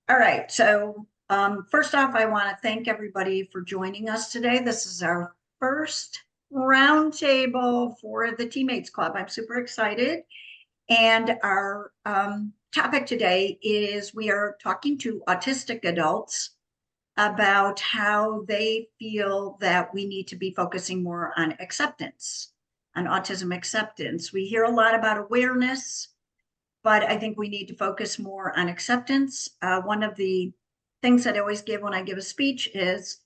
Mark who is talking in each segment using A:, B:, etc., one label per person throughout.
A: All right, so first off, I want to thank everybody for joining us today. This is our first roundtable for the Teammates Club. I'm super excited. And our topic today is we are talking to autistic adults about how they feel that we need to be focusing more on acceptance, on autism acceptance. We hear a lot about awareness, but I think we need to focus more on acceptance. One of the things that I always give when I give a speech is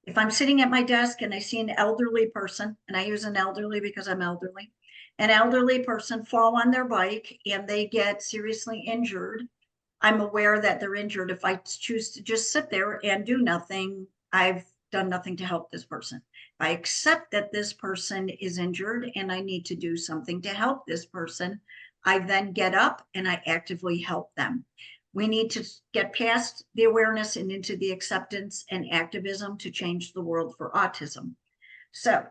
A: if I'm sitting at my desk and I see an elderly person, and I use an elderly because I'm elderly, an elderly person fall on their bike and they get seriously injured, I'm aware that they're injured. If I choose to just sit there and do nothing, I've done nothing to help this person. If I accept that this person is injured and I need to do something to help this person, I then get up and I actively help them. We need to get past the awareness and into the acceptance and activism to change the world for autism. So,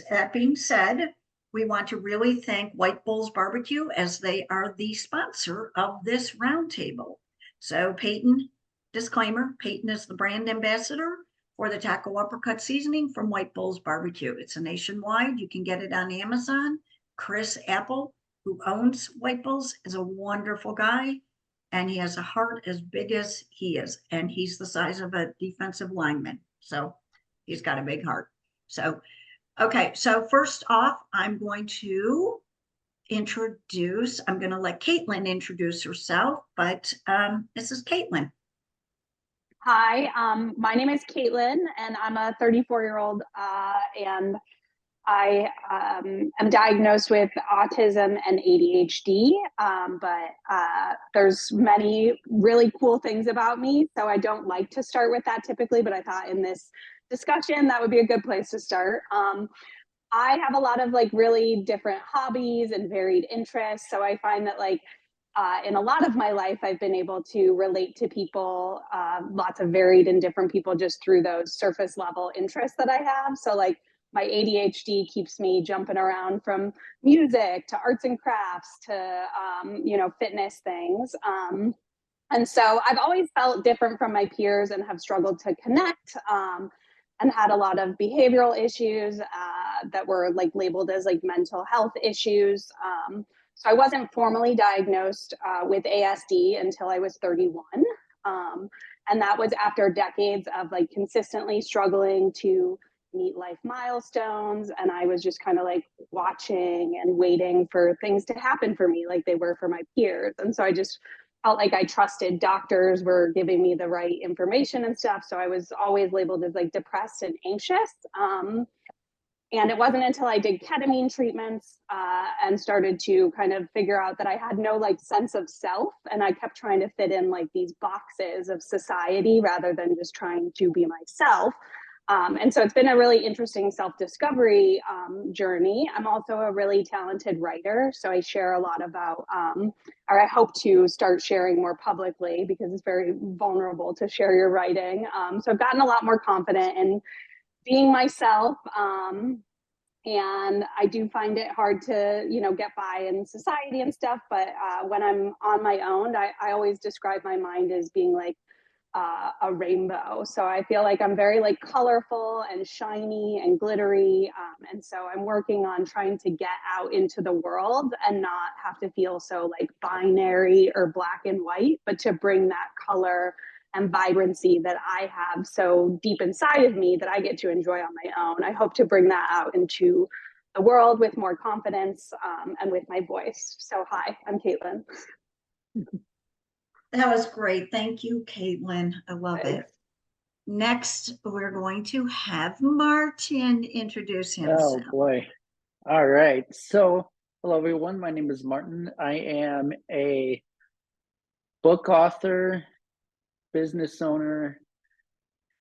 A: that being said, we want to really thank White Bulls Barbecue as they are the sponsor of this roundtable. So, Peyton, disclaimer, Peyton is the brand ambassador for the taco uppercut seasoning from White Bulls Barbecue. It's a nationwide. You can get it on Amazon. Chris Apple, who owns White Bulls, is a wonderful guy, and he has a heart as big as he is, and he's the size of a defensive lineman. So he's got a big heart. So, okay, so first off, I'm going to let Caitlin introduce herself, but this is Caitlin.
B: Hi, my name is Caitlin, and I'm a 34-year-old, and I am diagnosed with autism and ADHD, but there's many really cool things about me, so I don't like to start with that typically, but I thought in this discussion that would be a good place to start. I have a lot of really different hobbies and varied interests, so I find that in a lot of my life, I've been able to relate to people, lots of varied and different people just through those surface level interests that I have. So my ADHD keeps me jumping around from music to arts and crafts to, fitness things. And so I've always felt different from my peers and have struggled to connect, and had a lot of behavioral issues that were labeled as mental health issues. So I wasn't formally diagnosed with ASD until I was 31. And that was after decades of consistently struggling to meet life milestones. And I was just kind of watching and waiting for things to happen for me like they were for my peers. And so I just felt like I trusted doctors were giving me the right information and stuff. So I was always labeled as depressed and anxious. And it wasn't until I did ketamine treatments and started to kind of figure out that I had no sense of self, and I kept trying to fit in these boxes of society rather than just trying to be myself. And so it's been a really interesting self-discovery journey. I'm also a really talented writer, so I share a lot about, or I hope to start sharing more publicly because it's very vulnerable to share your writing. So I've gotten a lot more confident in being myself. And I do find it hard to, get by in society and stuff. But when I'm on my own, I always describe my mind as being a rainbow. So I feel like I'm very colorful and shiny and glittery. And so I'm working on trying to get out into the world and not have to feel so binary or black and white, but to bring that color and vibrancy that I have so deep inside of me that I get to enjoy on my own. I hope to bring that out into the world with more confidence and with my voice. So hi, I'm Caitlin.
A: That was great. Thank you, Caitlin. I love it. Next, we're going to have Martin introduce himself.
C: Oh boy. All right. So hello everyone. My name is Martin. I am a book author, business owner,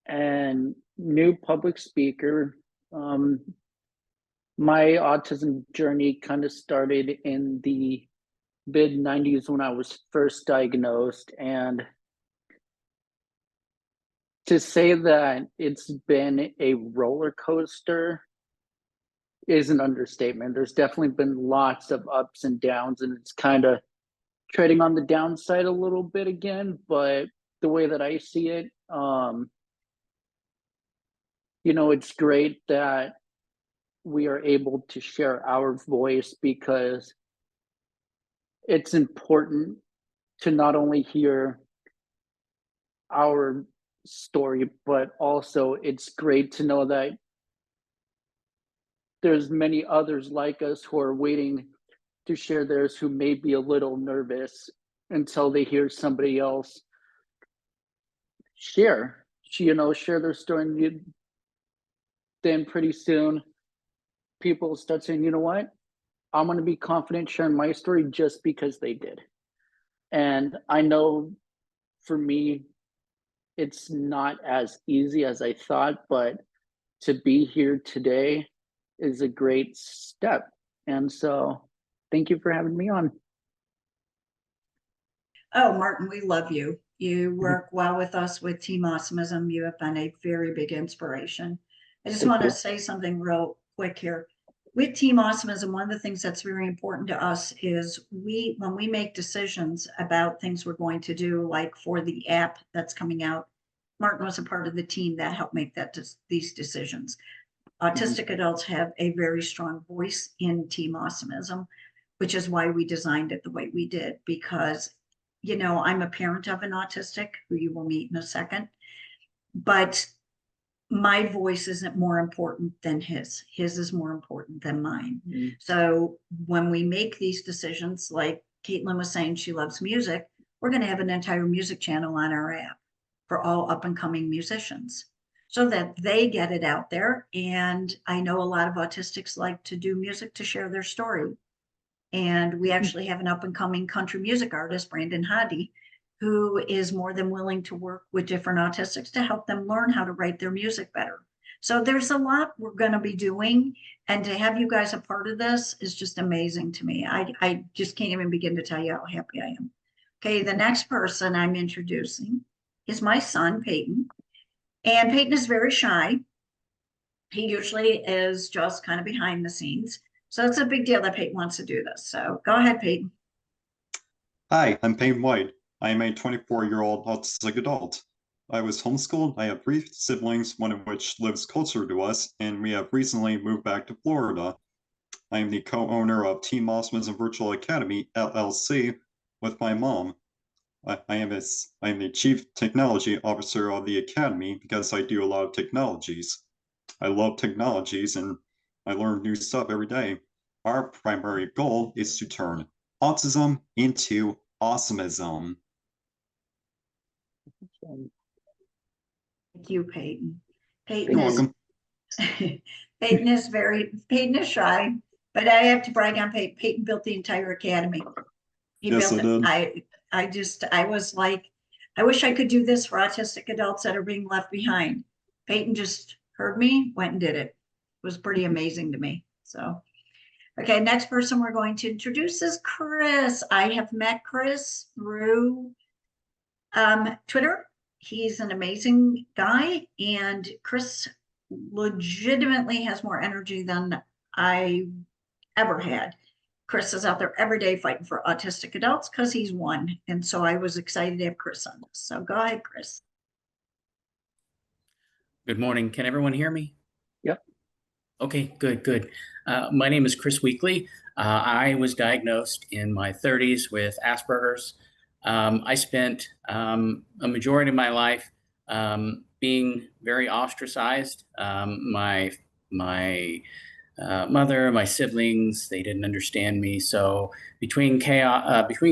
C: and new public speaker. My autism journey kind of started in the mid-90s when I was first diagnosed, and to say that it's been a roller coaster is an understatement. There's definitely been lots of ups and downs, and it's kind of treading on the downside a little bit again, but the way that I see it, it's great that we are able to share our voice, because it's important to not only hear our story, but also it's great to know that there's many others like us who are waiting to share theirs, who may be a little nervous until they hear somebody else share their story. And then pretty soon people start saying, you know what, I'm going to be confident sharing my story just because they did. And I know for me, it's not as easy as I thought, but to be here today is a great step. And so thank you for having me on.
A: Oh, Martin, we love you. You work well with us with Team Awesomism. You have been a very big inspiration. I just want to say something real quick here. With Team Awesomism, one of the things that's very important to us is when we make decisions about things we're going to do, like for the app that's coming out, Martin was a part of the team that helped make these decisions. Autistic adults have a very strong voice in Team Awesomism, which is why we designed it the way we did, because I'm a parent of an autistic who you will meet in a second, but my voice isn't more important than his. His is more important than mine. Mm-hmm. So when we make these decisions, like Caitlin was saying, she loves music, we're going to have an entire music channel on our app for all up and coming musicians so that they get it out there. And I know a lot of autistics like to do music to share their story. And we actually have an up and coming country music artist, Brandon Hadi, who is more than willing to work with different autistics to help them learn how to write their music better. So there's a lot we're going to be doing. And to have you guys a part of this is just amazing to me. I just can't even begin to tell you how happy I am. Okay, the next person I'm introducing is my son, Peyton. And Peyton is very shy. He usually is just kind of behind the scenes. So it's a big deal that Peyton wants to do this. So go ahead, Peyton.
D: Hi, I'm Peyton White. I am a 24-year-old autistic adult. I was homeschooled. I have 3 siblings, one of which lives closer to us, and we have recently moved back to Florida. I am the co-owner of Team Awesomism Virtual Academy, LLC, with my mom. I am the Chief Technology Officer of the Academy because I do a lot of technologies. I love technologies and I learn new stuff every day. Our primary goal is to turn autism into awesomism.
A: Thank you, Peyton.
D: You're welcome.
A: Peyton is shy, but I have to brag on Peyton. Peyton built the entire academy.
D: Yes, I did.
A: I was like, I wish I could do this for autistic adults that are being left behind. Peyton just heard me, went and did it. It was pretty amazing to me. So, okay, next person we're going to introduce is Chris. I have met Chris through Twitter. He's an amazing guy, and Chris legitimately has more energy than I ever had. Chris is out there every day fighting for autistic adults because he's one. And so I was excited to have Chris on this. So go ahead, Chris.
E: Good morning. Can everyone hear me?
C: Yep.
E: Okay, good. My name is Chris Weekly. I was diagnosed in my 30s with Asperger's. I spent a majority of my life being very ostracized. My mother, my siblings, they didn't understand me. So between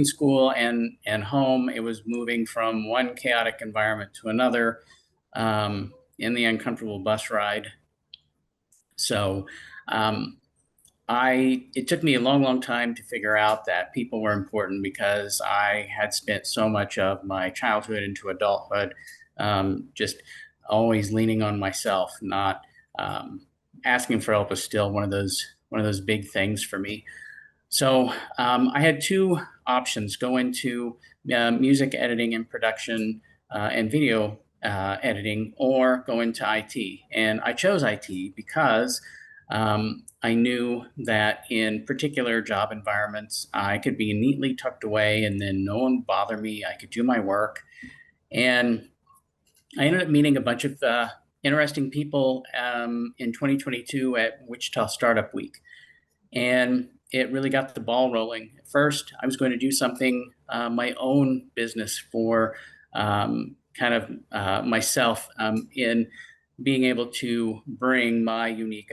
E: school and home, it was moving from one chaotic environment to another in the uncomfortable bus ride. So it took me a long time to figure out that people were important because I had spent so much of my childhood into adulthood just always leaning on myself, not asking for help is still one of those big things for me. So I had 2 options: go into music editing and production and video editing, or go into IT. And I chose IT because I knew that in particular job environments, I could be neatly tucked away and then no one would bother me. I could do my work. And I ended up meeting a bunch of interesting people in 2022 at Wichita Startup Week. And it really got the ball rolling. At first, I was going to do something, my own business for myself in being able to bring my unique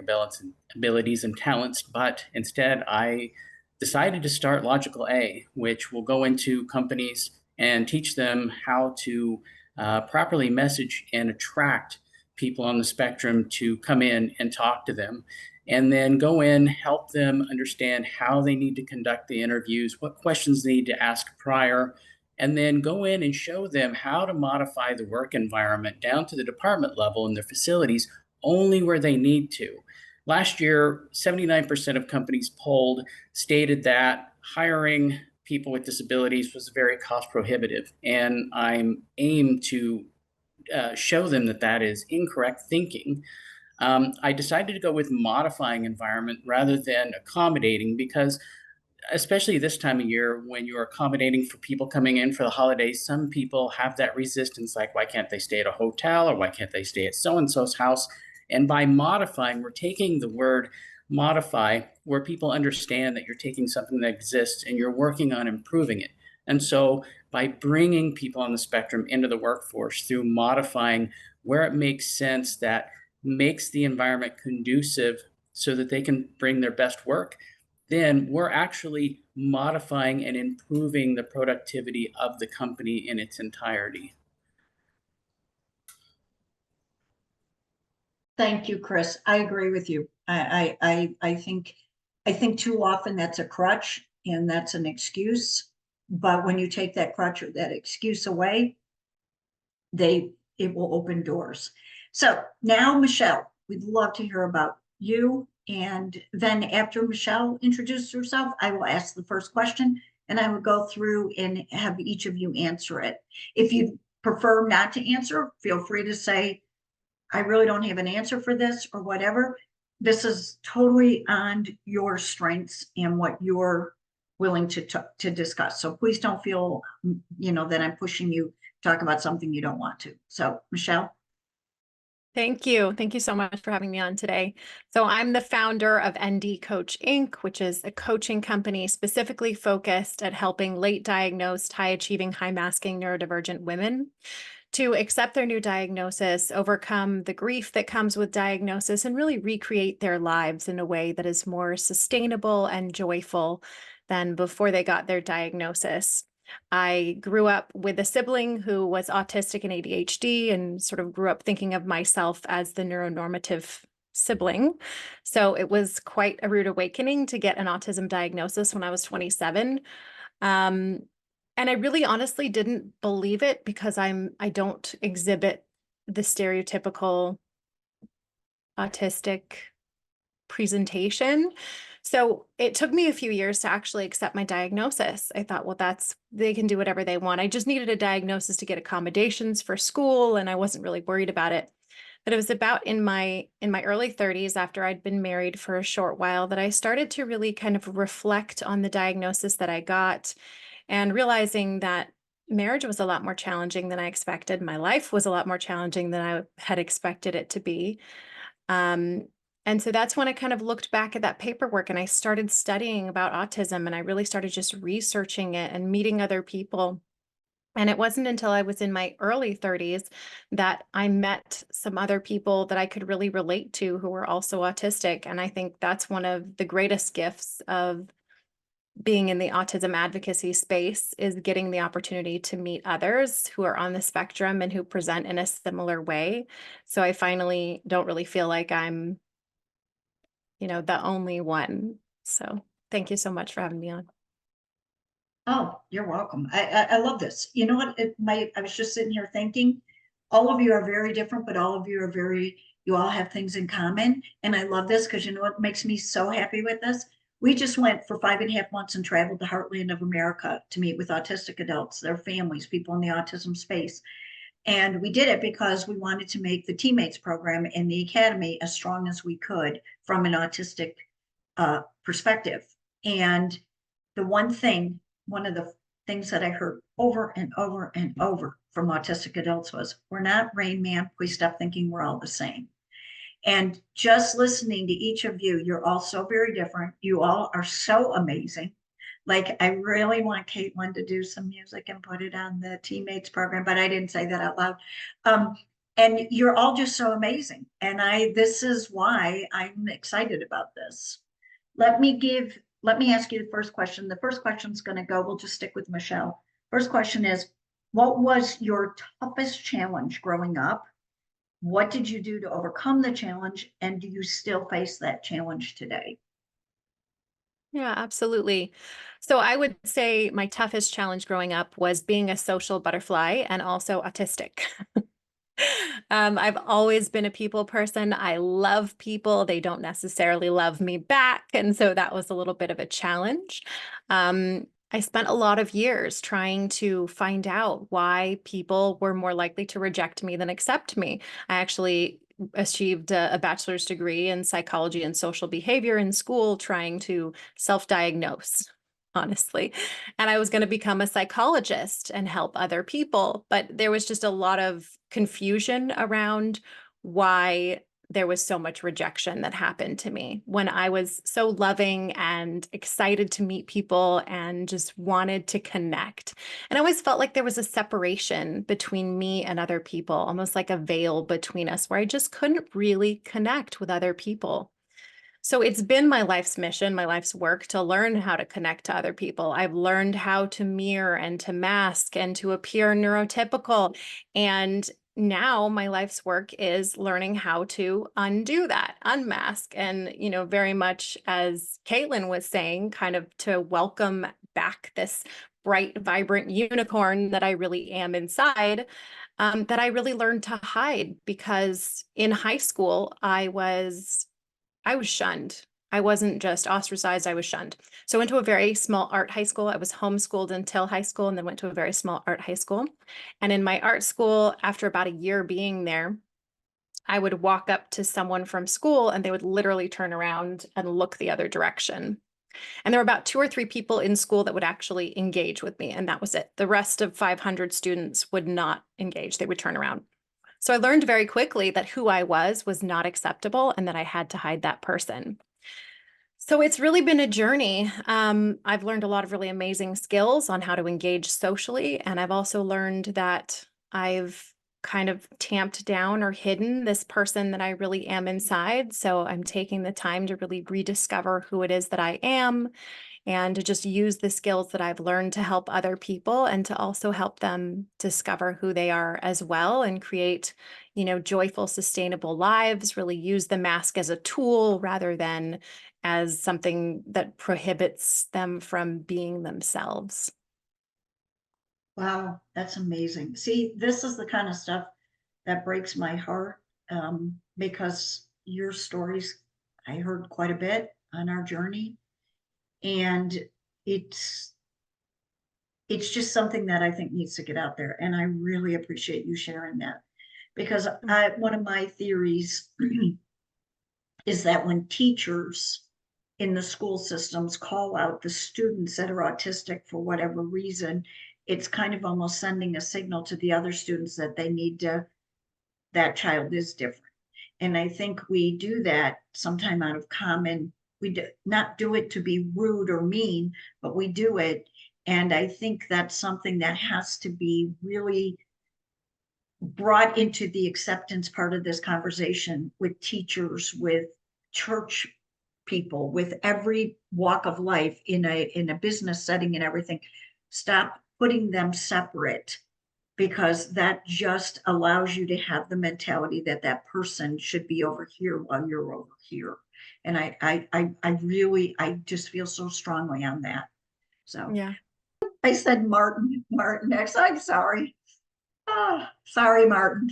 E: abilities and talents. But instead, I decided to start Logical A, which will go into companies and teach them how to properly message and attract people on the spectrum to come in and talk to them, and then go in, help them understand how they need to conduct the interviews, what questions they need to ask prior, and then go in and show them how to modify the work environment down to the department level in their facilities only where they need to. Last year, 79% of companies polled stated that hiring people with disabilities was very cost prohibitive, and I'm aimed to show them that that is incorrect thinking. I decided to go with modifying environment rather than accommodating, because especially this time of year when you're accommodating for people coming in for the holidays, some people have that resistance, like, why can't they stay at a hotel, or why can't they stay at so-and-so's house? And by modifying, we're taking the word modify, where people understand that you're taking something that exists and you're working on improving it. And so by bringing people on the spectrum into the workforce through modifying where it makes sense, that makes the environment conducive so that they can bring their best work, then we're actually modifying and improving the productivity of the company in its entirety.
A: Thank you, Chris. I agree with you. I think too often that's a crutch and that's an excuse. But when you take that crutch or that excuse away, it will open doors. So now, Michelle, we'd love to hear about you. And then after Michelle introduces herself, I will ask the first question and I will go through and have each of you answer it. If you prefer not to answer, feel free to say, I really don't have an answer for this or whatever. This is totally on your strengths and what you're willing to discuss. So please don't feel, that I'm pushing you to talk about something you don't want to. So Michelle.
F: Thank you. Thank you so much for having me on today. So I'm the founder of ND Coach Inc., which is a coaching company specifically focused at helping late diagnosed, high achieving, high masking neurodivergent women to accept their new diagnosis, overcome the grief that comes with diagnosis, and really recreate their lives in a way that is more sustainable and joyful than before they got their diagnosis. I grew up with a sibling who was autistic and ADHD, and sort of grew up thinking of myself as the neuronormative sibling. So it was quite a rude awakening to get an autism diagnosis when I was 27. And I really honestly didn't believe it because I don't exhibit the stereotypical autistic presentation. So it took me a few years to actually accept my diagnosis. I thought, well, they can do whatever they want. I just needed a diagnosis to get accommodations for school, and I wasn't really worried about it. But it was about in my early 30s, after I'd been married for a short while, that I started to really kind of reflect on the diagnosis that I got, and realizing that marriage was a lot more challenging than I expected. My life was a lot more challenging than I had expected it to be. And so that's when I kind of looked back at that paperwork and I started studying about autism, and I really started just researching it and meeting other people. And it wasn't until I was in my early 30s that I met some other people that I could really relate to who were also autistic. And I think that's one of the greatest gifts of being in the autism advocacy space, is getting the opportunity to meet others who are on the spectrum and who present in a similar way. So I finally don't really feel like I'm the only one. So thank you so much for having me on.
A: Oh, you're welcome. I love this. You know what? I was just sitting here thinking, all of you are very different, but all of you are you all have things in common. And I love this because you know what makes me so happy with this? We just went for 5.5 months and traveled the heartland of America to meet with autistic adults, their families, people in the autism space. And we did it because we wanted to make the Teammates program in the Academy as strong as we could from an autistic perspective. And one of the things that I heard over and over and over from autistic adults was, we're not Rain Man, please stop thinking we're all the same. And just listening to each of you, you're all so very different. You all are so amazing. Like, I really want Caitlin to do some music and put it on the Teammates program, but I didn't say that out loud. And you're all just so amazing. And this is why I'm excited about this. Let me ask you the first question. The first question is going to go, we'll just stick with Michelle. First question is, what was your toughest challenge growing up? What did you do to overcome the challenge? And do you still face that challenge today?
F: Yeah, absolutely. So I would say my toughest challenge growing up was being a social butterfly and also autistic. I've always been a people person. I love people. They don't necessarily love me back. And so that was a little bit of a challenge. I spent a lot of years trying to find out why people were more likely to reject me than accept me. I actually achieved a bachelor's degree in psychology and social behavior in school, trying to self-diagnose, honestly. And I was going to become a psychologist and help other people. But there was just a lot of confusion around why there was so much rejection that happened to me when I was so loving and excited to meet people and just wanted to connect. And I always felt like there was a separation between me and other people, almost like a veil between us, where I just couldn't really connect with other people. So it's been my life's mission, my life's work to learn how to connect to other people. I've learned how to mirror and to mask and to appear neurotypical. And now my life's work is learning how to undo that, unmask, and, very much as Caitlin was saying, kind of to welcome back this bright, vibrant unicorn that I really am inside, that I really learned to hide, because in high school, I was shunned. I wasn't just ostracized, I was shunned. So I went to a very small art high school. I was homeschooled until high school and then went to a very small art high school. And in my art school, after about a year being there, I would walk up to someone from school and they would literally turn around and look the other direction. And there were about 2 or 3 people in school that would actually engage with me, and that was it. The rest of 500 students would not engage. They would turn around. So I learned very quickly that who I was not acceptable and that I had to hide that person. So it's really been a journey. I've learned a lot of really amazing skills on how to engage socially. And I've also learned that I've kind of tamped down or hidden this person that I really am inside. So I'm taking the time to really rediscover who it is that I am, and to just use the skills that I've learned to help other people and to also help them discover who they are as well and create, joyful, sustainable lives, really use the mask as a tool rather than as something that prohibits them from being themselves.
A: Wow, that's amazing. See, this is the kind of stuff that breaks my heart, because your stories, I heard quite a bit on our journey, and it's just something that I think needs to get out there. And I really appreciate you sharing that, because one of my theories is that when teachers in the school systems call out the students that are autistic for whatever reason, it's kind of almost sending a signal to the other students that that child is different. And I think we do that sometime out of we do not do it to be rude or mean, but we do it. And I think that's something that has to be really brought into the acceptance part of this conversation with teachers, with church people, with every walk of life, in a business setting and everything. Stop putting them separate, because that just allows you to have the mentality that that person should be over here while you're over here. And I just feel so strongly on that. So
F: Yeah.
A: I said Martin X. I'm sorry. Sorry, Martin.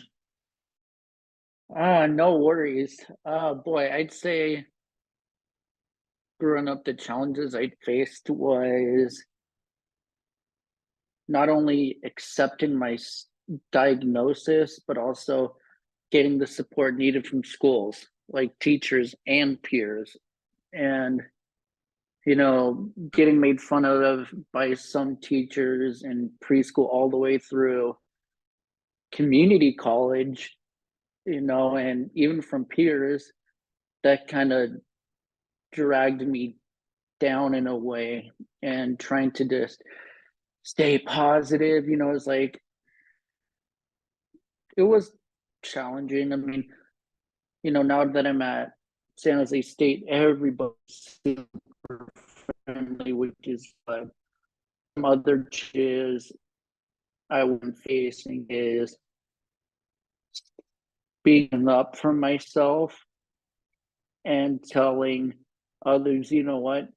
C: No worries. Boy, I'd say growing up, the challenges I faced was not only accepting my diagnosis, but also getting the support needed from schools, like teachers and peers. And you know, getting made fun of by some teachers in preschool all the way through community college, you know, and even from peers, that kind of dragged me down in a way. And trying to just stay positive, you know, it's like, it was challenging. I mean, you know, now that I'm at San Jose State, everybody's super friendly, which is some other challenges I wasn't facing is speaking up for myself and telling others, you know what,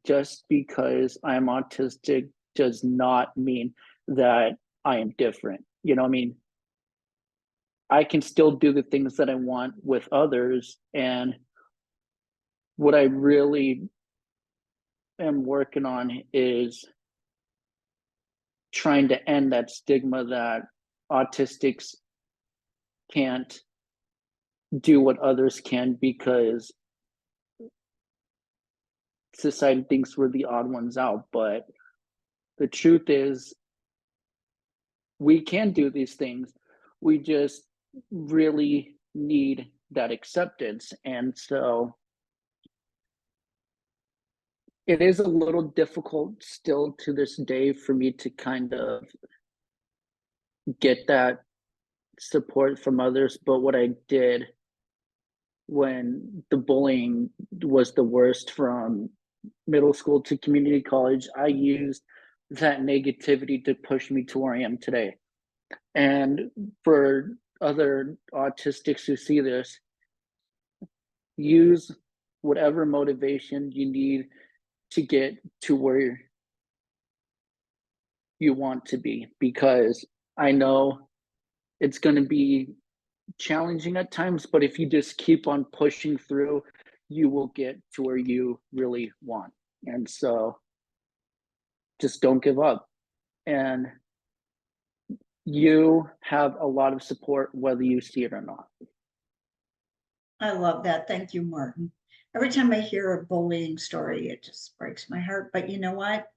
C: just because I'm autistic does not mean that I am different. You know, I mean, I can still do the things that I want with others. And what I really am working on is trying to end that stigma that autistics can't do what others can because society thinks we're the odd ones out. But the truth is, we can do these things. We just really need that acceptance. And so it is a little difficult still to this day for me to kind of get that support from others. But what I did when the bullying was the worst from middle school to community college, I used that negativity to push me to where I am today. And for other autistics who see this, use whatever motivation you need to get to where you want to be, because I know it's going to be challenging at times, but if you just keep on pushing through, you will get to where you really want. And so just don't give up. And you have a lot of support whether you see it or not.
A: I love that. Thank you, Martin. Every time I hear a bullying story, it just breaks my heart. But you know what?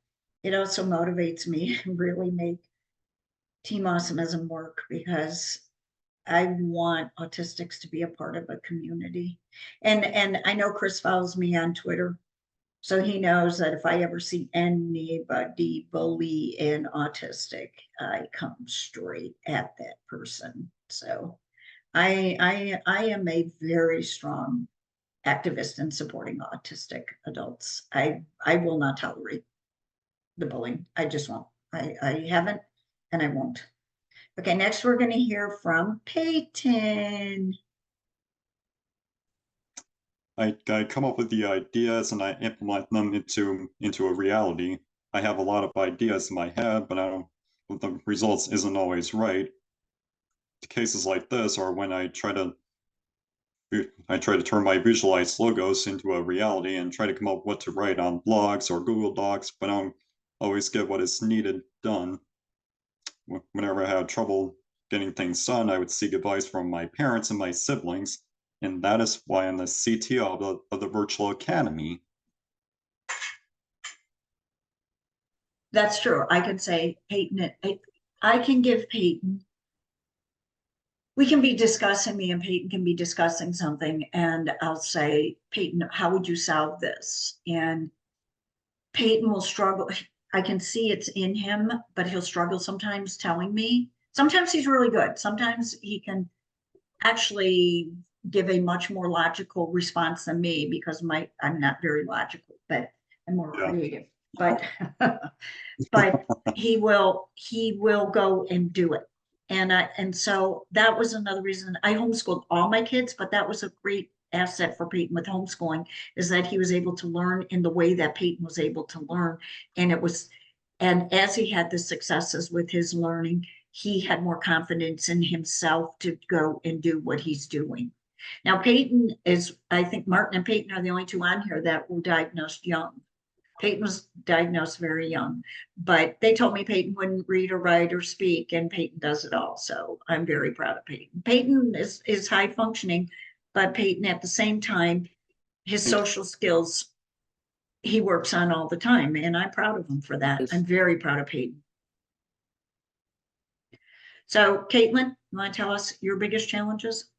A: It also motivates me to really make Team Awesomism work, because I want autistics to be a part of a community. And I know Chris follows me on Twitter, so he knows that if I ever see anybody bully an autistic, I come straight at that person. So I am a very strong activist in supporting autistic adults. I will not tolerate the bullying. I just won't. I haven't, and I won't. Okay, next we're going to hear from Peyton.
D: I come up with the ideas and I implement them into a reality. I have a lot of ideas in my head, but the results isn't always right. Cases like this are when I try to turn my visualized logos into a reality and try to come up with what to write on blogs or Google Docs, but I don't always get what is needed done. Whenever I had trouble getting things done, I would seek advice from my parents and my siblings, and that is why I'm the CTO of the virtual academy.
A: That's true. I can say, Peyton, I can give Peyton, we can be discussing, me and Peyton can be discussing something, and I'll say, Peyton, how would you solve this? And Peyton will struggle. I can see it's in him, but he'll struggle sometimes telling me. Sometimes he's really good. Sometimes he can actually give a much more logical response than me, because I'm not very logical, but I'm more creative. But but he will go and do it. And so that was another reason I homeschooled all my kids, but that was a great asset for Peyton with homeschooling, is that he was able to learn in the way that Peyton was able to learn. And as he had the successes with his learning, he had more confidence in himself to go and do what he's doing. Now, I think Martin and Peyton are the only two on here that were diagnosed young. Peyton was diagnosed very young, but they told me Peyton wouldn't read or write or speak, and Peyton does it all. So I'm very proud of Peyton. Peyton is high functioning, but Peyton at the same time, his social skills he works on all the time, and I'm proud of him for that.
C: Yes.
A: I'm very proud of Peyton. So Caitlin, you want to tell us your biggest challenges?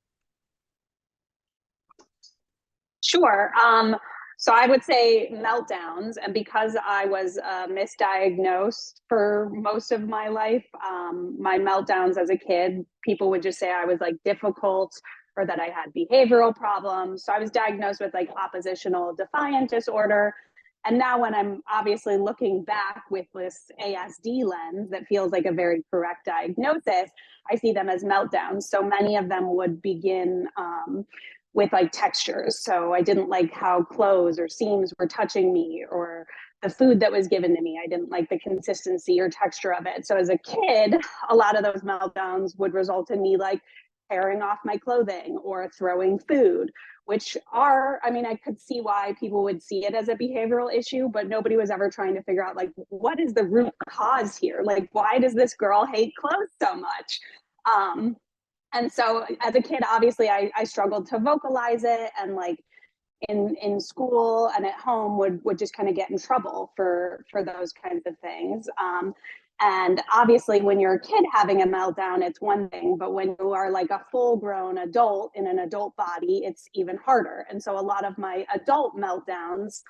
B: Sure. So I would say meltdowns, and because I was misdiagnosed for most of my life, my meltdowns as a kid, people would just say I was like difficult or that I had behavioral problems. So I was diagnosed with like oppositional defiant disorder. And now when I'm obviously looking back with this ASD lens that feels like a very correct diagnosis, I see them as meltdowns. So many of them would begin with like textures. So I didn't like how clothes or seams were touching me, or the food that was given to me. I didn't like the consistency or texture of it. So as a kid, a lot of those meltdowns would result in me like tearing off my clothing or throwing food, which are, I mean, I could see why people would see it as a behavioral issue, but nobody was ever trying to figure out like, what is the root cause here? Like, why does this girl hate clothes so much? And so as a kid, obviously I struggled to vocalize it, and like in school and at home would just kind of get in trouble for those kinds of things. And obviously when you're a kid having a meltdown, it's one thing, but when you are like a full grown adult in an adult body, it's even harder. And so a lot of my adult meltdowns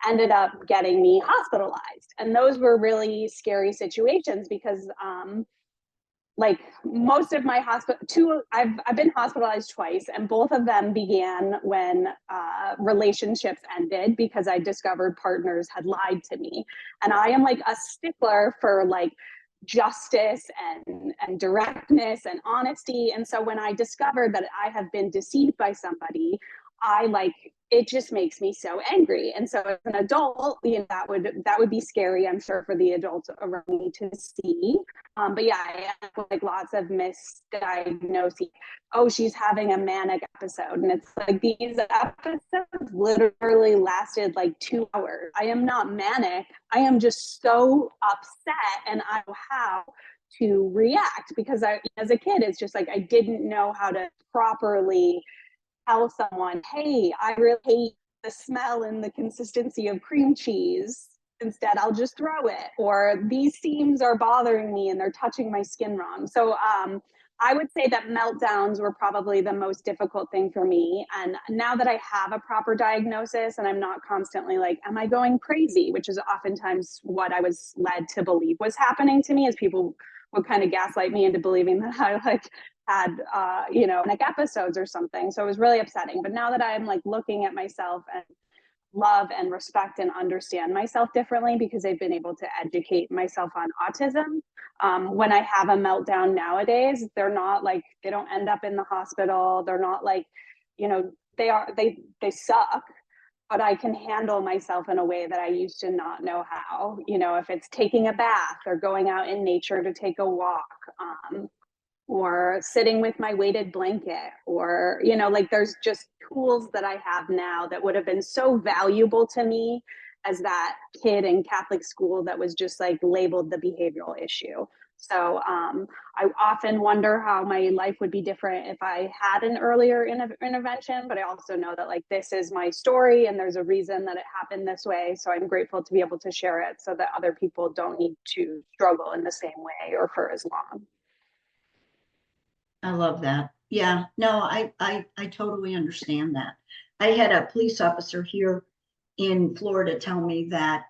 B: ended up getting me hospitalized. And those were really scary situations because like most of my I've been hospitalized twice, and both of them began when relationships ended because I discovered partners had lied to me. And I am like a stickler for like justice and directness and honesty. And so when I discovered that I have been deceived by somebody, it just makes me so angry. And so as an adult, you know, that would be scary, I'm sure, for the adults around me to see. But yeah, I have like lots of misdiagnoses. Oh, she's having a manic episode. And it's like these episodes literally lasted like 2 hours. I am not manic. I am just so upset, and I know how to react because as a kid, it's just like I didn't know how to properly tell someone, hey, I really hate the smell and the consistency of cream cheese. Instead, I'll just throw it. Or these seams are bothering me and they're touching my skin wrong. So I would say that meltdowns were probably the most difficult thing for me. And now that I have a proper diagnosis and I'm not constantly like, am I going crazy? Which is oftentimes what I was led to believe was happening to me, as people would kind of gaslight me into believing that I like had you know, like episodes or something. So it was really upsetting. But now that I'm like looking at myself and love and respect and understand myself differently because I've been able to educate myself on autism, when I have a meltdown nowadays, they're not like, they don't end up in the hospital. They're not like, you know, they suck, but I can handle myself in a way that I used to not know how. You know, if it's taking a bath or going out in nature to take a walk, or sitting with my weighted blanket, or, you know, like there's just tools that I have now that would have been so valuable to me as that kid in Catholic school that was just like labeled the behavioral issue. So I often wonder how my life would be different if I had an earlier intervention, but I also know that like this is my story and there's a reason that it happened this way. So I'm grateful to be able to share it so that other people don't need to struggle in the same way or for as long.
A: I love that. Yeah, no, I totally understand that. I had a police officer here in Florida tell me that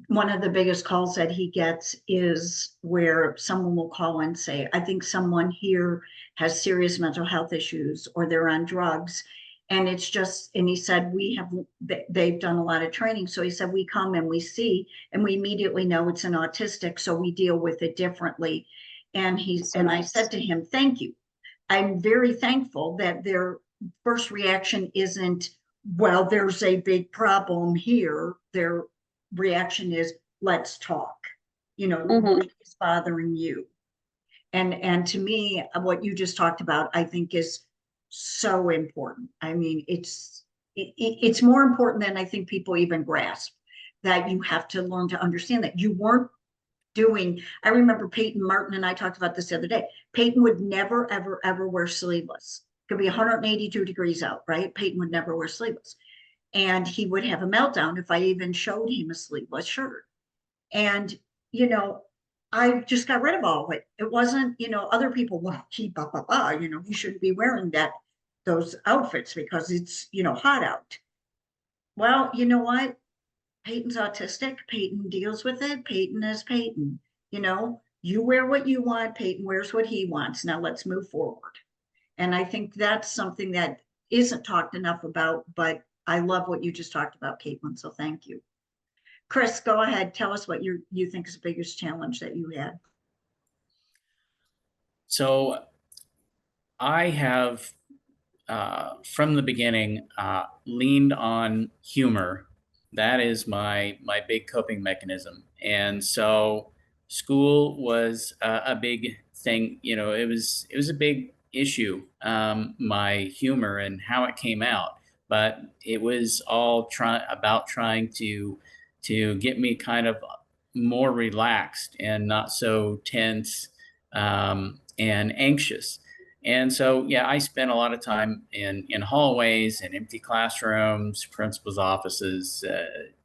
A: one of the biggest calls that he gets is where someone will call and say, I think someone here has serious mental health issues or they're on drugs. And it's just, and he said, they've done a lot of training. So he said, we come and we see, and we immediately know it's an autistic. So we deal with it differently. And I said to him, thank you. I'm very thankful that their first reaction isn't, well, there's a big problem here. Their reaction is, let's talk. You know, what is bothering you? And to me, what you just talked about, I think is so important. I mean, it's more important than I think people even grasp, that you have to learn to understand that you weren't doing. I remember Peyton, Martin and I talked about this the other day. Peyton would never, ever wear sleeveless. It could be 182 degrees out, right? Peyton would never wear sleeveless. and he would have a meltdown if I even showed him a sleeveless shirt. And, you know, I just got rid of all of it. It wasn't, you know, other people, well, he, blah, blah, blah, you know, he shouldn't be wearing those outfits because it's, you know, hot out. Well, you know what? Peyton's autistic. Peyton deals with it. Peyton is Peyton. You know, you wear what you want. Peyton wears what he wants. Now let's move forward. And I think that's something that isn't talked enough about, but I love what you just talked about, Caitlin. So thank you. Chris, go ahead. Tell us what you think is the biggest challenge that you had.
E: So I have, from the beginning, leaned on humor. That is my big coping mechanism. And so school was a big thing. You know, it was a big issue, my humor and how it came out. But it was all about trying to get me kind of more relaxed and not so tense and anxious. And so, yeah, I spent a lot of time in hallways and empty classrooms, principals' offices,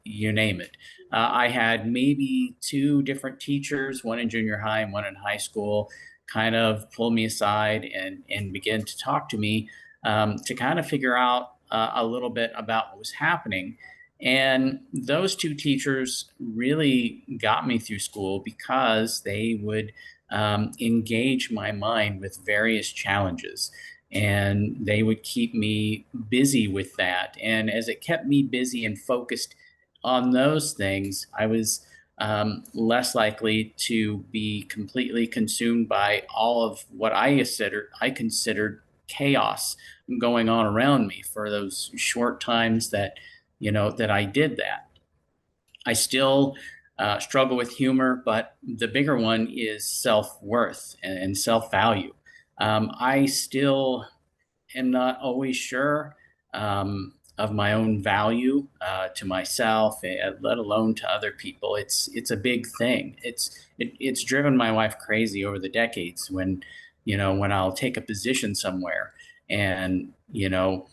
E: you name it. I had maybe 2 different teachers, one in junior high and one in high school, kind of pull me aside and begin to talk to me to kind of figure out a little bit about what was happening. And those 2 teachers really got me through school because they would engage my mind with various challenges. And they would keep me busy with that. And as it kept me busy and focused on those things, I was less likely to be completely consumed by all of what I considered chaos going on around me for those short times that, you know, that I did that. I still struggle with humor, but the bigger one is self-worth and self-value. I still am not always sure of my own value to myself, let alone to other people. It's a big thing. It's driven my wife crazy over the decades when, you know, when I'll take a position somewhere and, you know,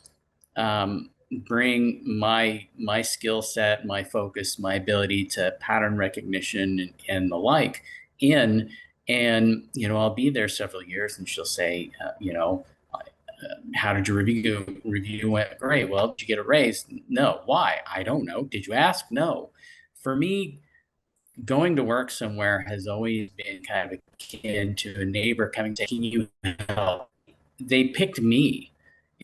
E: bring my skill set, my focus, my ability to pattern recognition and the like in, and you know, I'll be there several years, and she'll say, you know, how did your review? Review went great. Well, did you get a raise? No. Why? I don't know. Did you ask? No. For me, going to work somewhere has always been kind of akin to a neighbor coming taking you help. They picked me,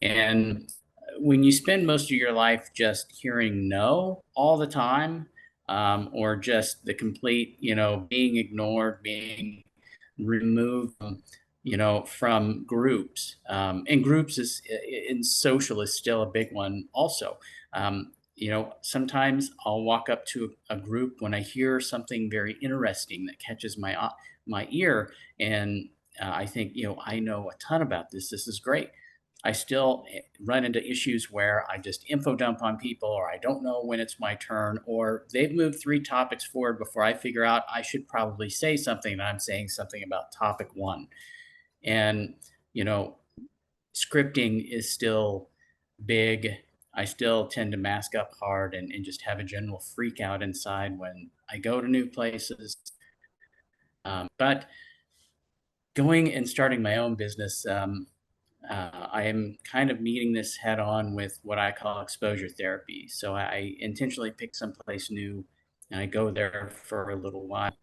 E: and when you spend most of your life just hearing no all the time, or just the complete, you know, being ignored, being removed, you know, from groups, and groups is in social is still a big one also. You know, sometimes I'll walk up to a group when I hear something very interesting that catches my ear, and I think, you know, I know a ton about this. This is great. I still run into issues where I just info dump on people, or I don't know when it's my turn, or they've moved 3 topics forward before I figure out I should probably say something, and I'm saying something about topic 1. And, you know, scripting is still big. I still tend to mask up hard and just have a general freak out inside when I go to new places. But going and starting my own business, I am kind of meeting this head on with what I call exposure therapy. So I intentionally pick someplace new and I go there for a little while,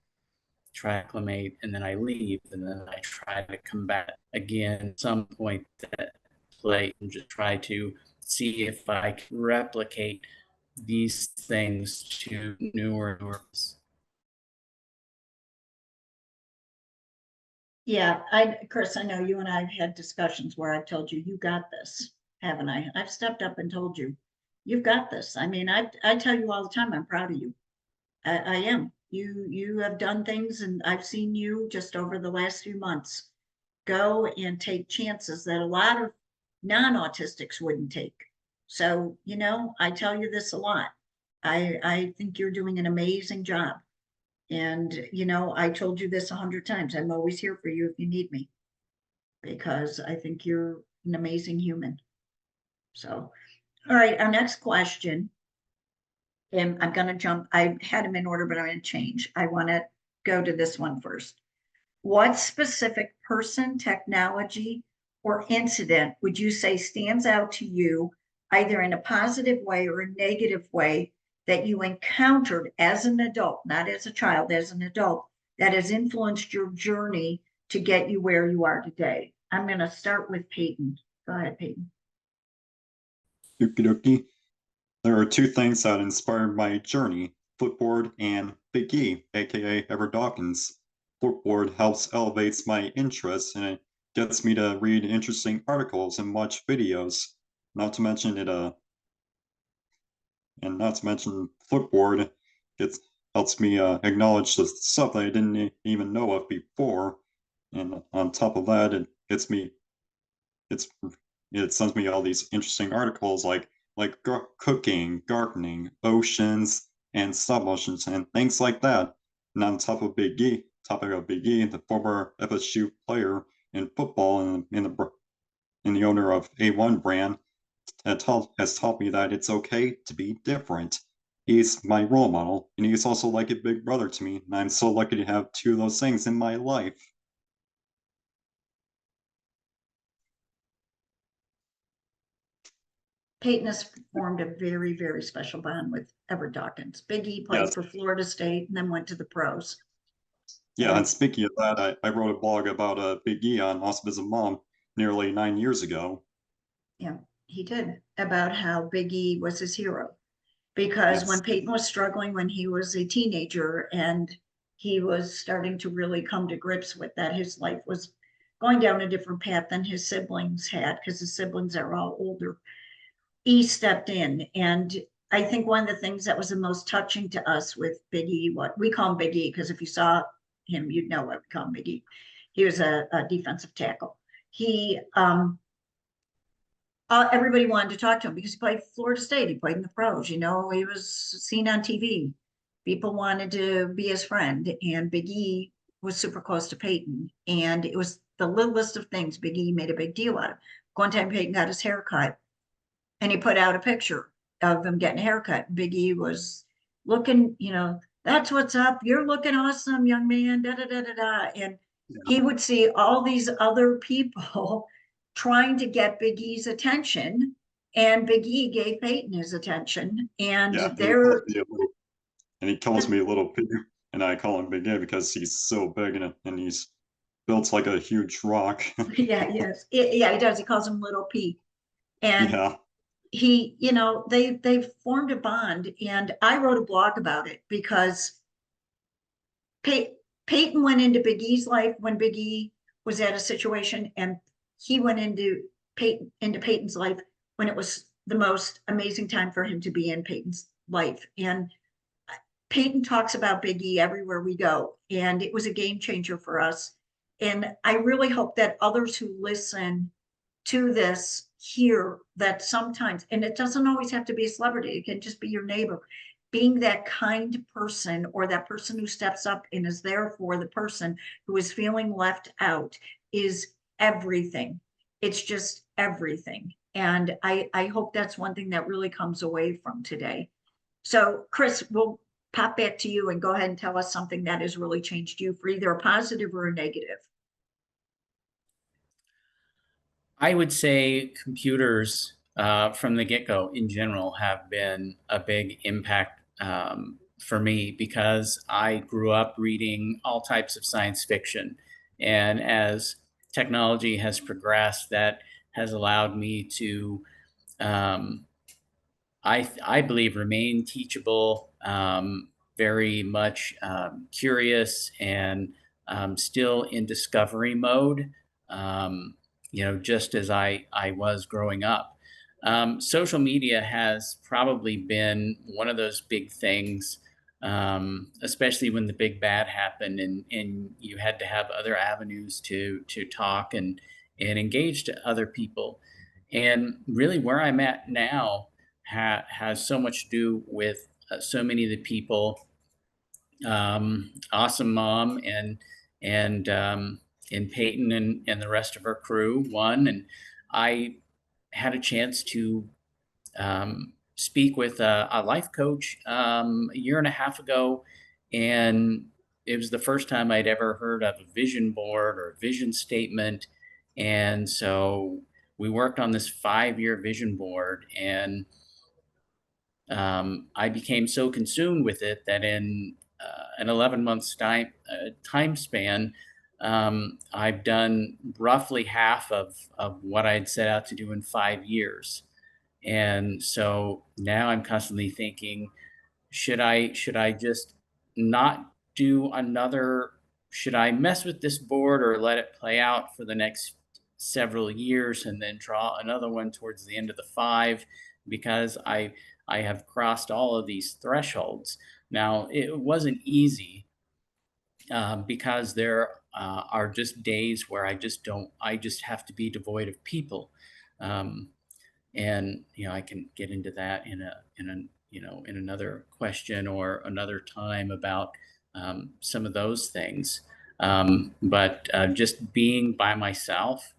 E: try to acclimate, and then I leave, and then I try to come back again at some point that place and just try to see if I can replicate these things to newer groups.
A: Yeah, Chris, I know you and I have had discussions where I've told you, you got this, haven't I? I've stepped up and told you, you've got this. I mean, I tell you all the time, I'm proud of you. I am. You have done things, and I've seen you just over the last few months go and take chances that a lot of non-autistics wouldn't take. So, you know, I tell you this a lot. I think you're doing an amazing job. And, you know, I told you this 100 times. I'm always here for you if you need me, because I think you're an amazing human. So All right, our next question. And I'm gonna jump, I had them in order, but I'm gonna change. I want to go to this one first. What specific person, technology, or incident would you say stands out to you, either in a positive way or a negative way, that you encountered as an adult, not as a child, as an adult, that has influenced your journey to get you where you are today? I'm going to start with Peyton. Go ahead, Peyton.
D: Okie dokie. There are two things that inspired my journey: Flipboard and Big E, aka Ever Dawkins. Flipboard helps elevates my interests and it gets me to read interesting articles and watch videos. Not to mention Flipboard, it helps me acknowledge the stuff that I didn't even know of before. And on top of that, it's it sends me all these interesting articles like cooking, gardening, oceans, and stop motions and things like that. And on top of Big E, the former FSU player in football and the owner of A1 brand, has taught me that it's okay to be different. He's my role model, and he's also like a big brother to me, and I'm so lucky to have two of those things in my life.
A: Peyton has formed a very, very special bond with Everett Dawkins. Big E played
D: Yes.
A: for Florida State and then went to the pros.
D: Yeah, and speaking of that, I wrote a blog about Big E on Autism Mom nearly 9 years ago.
A: Yeah, he did, about how Big E was his hero. Because when
D: Yes.
A: Peyton was struggling when he was a teenager and he was starting to really come to grips with that, his life was going down a different path than his siblings had, because his siblings are all older. E stepped in, and I think one of the things that was the most touching to us with Big E, what we call him Big E, because if you saw him, you'd know what we call him Big E. He was a defensive tackle. He everybody wanted to talk to him because he played Florida State. He played in the pros. You know, he was seen on TV. People wanted to be his friend, and Big E was super close to Peyton. And it was the littlest of things. Big E made a big deal out of. One time, Peyton got his hair cut, and he put out a picture of him getting a haircut. Big E was looking, you know, that's what's up. You're looking awesome, young man. Da da da da da. And he would see all these other people trying to get Big E's attention, and Big E gave Peyton his attention. And
D: Yeah,
A: they're
D: he calls me a little pig, and I call him Big E because he's so big and he's built like a huge rock.
A: yeah, yes, yeah, he does. He calls him Little P. And
D: Yeah.
A: he, you know, they formed a bond, and I wrote a blog about it because Peyton went into Big E's life when Big E was at a situation, and he went into Peyton's life when it was the most amazing time for him to be in Peyton's life. And Peyton talks about Big E everywhere we go, and it was a game changer for us. And I really hope that others who listen to this hear that sometimes, and it doesn't always have to be a celebrity, it can just be your neighbor, being that kind person or that person who steps up and is there for the person who is feeling left out is everything. It's just everything. And I hope that's one thing that really comes away from today. So Chris, we'll pop back to you and go ahead and tell us something that has really changed you for either a positive or a negative.
E: I would say computers from the get-go in general have been a big impact for me because I grew up reading all types of science fiction. And as technology has progressed, that has allowed me to, I believe, remain teachable, very much curious, and still in discovery mode. You know, just as I was growing up. Social media has probably been one of those big things, especially when the big bad happened and you had to have other avenues to talk and engage to other people. And really where I'm at now has so much to do with so many of the people, Awesome Mom and and Peyton and the rest of our crew. And I had a chance to speak with a life coach a year and a half ago, and it was the first time I'd ever heard of a vision board or a vision statement. And so we worked on this 5-year vision board, and I became so consumed with it that in an 11-month time span, I've done roughly half of what I'd set out to do in 5 years. And so now I'm constantly thinking, should I just not do another, should I mess with this board or let it play out for the next several years and then draw another one towards the end of the 5, because I have crossed all of these thresholds. Now, it wasn't easy, because there are just days where I just have to be devoid of people. And I can get into that in another question or another time about some of those things. But just being by myself,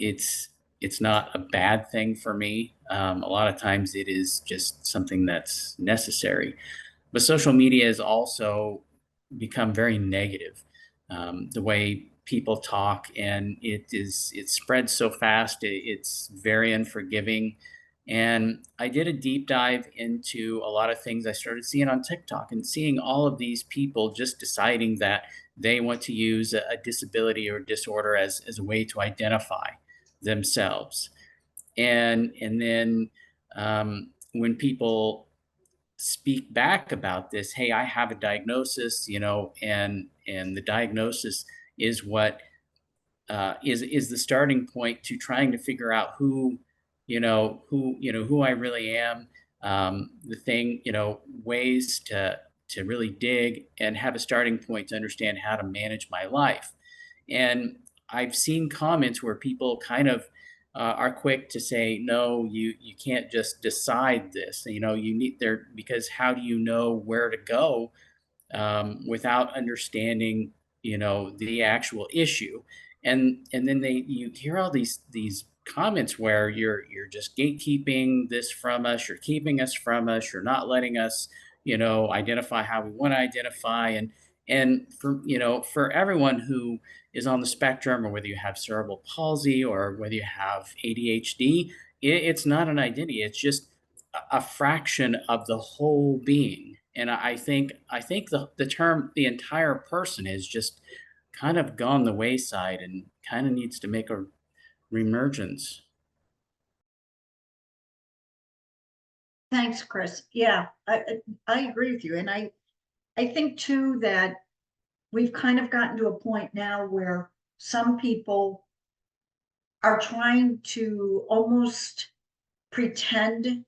E: it's not a bad thing for me. A lot of times it is just something that's necessary. But social media has also become very negative. The way people talk, and it spreads so fast. It's very unforgiving. And I did a deep dive into a lot of things I started seeing on TikTok, and seeing all of these people just deciding that they want to use a disability or disorder as a way to identify themselves. And then when people speak back about this, hey, I have a diagnosis, and the diagnosis is what is the starting point to trying to figure out who I really am. The thing, ways to really dig and have a starting point to understand how to manage my life. And I've seen comments where people kind of are quick to say, no, you can't just decide this. You need there, because how do you know where to go without understanding, the actual issue? And then you hear all these comments where you're just gatekeeping this from us, you're keeping us from us, you're not letting us, identify how we want to identify. And for everyone who is on the spectrum, or whether you have cerebral palsy or whether you have ADHD, it's not an identity. It's just a fraction of the whole being. And I think the term the entire person is just kind of gone the wayside and kind of needs to make a reemergence.
A: Thanks, Chris. Yeah, I agree with you. And I think too that we've kind of gotten to a point now where some people are trying to almost pretend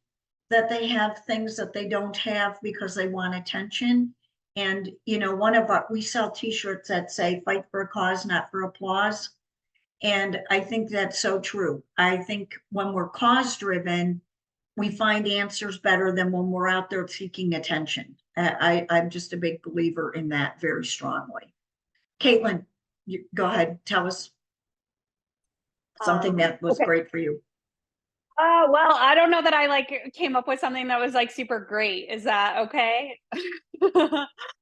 A: that they have things that they don't have because they want attention. And, we sell t-shirts that say, fight for a cause, not for applause. And I think that's so true. I think when we're cause driven, we find answers better than when we're out there seeking attention. I'm just a big believer in that very strongly. Caitlin, go ahead. Tell us something that was
B: okay.
A: great for you.
B: Well, I don't know that I came up with something that was super great. Is that okay?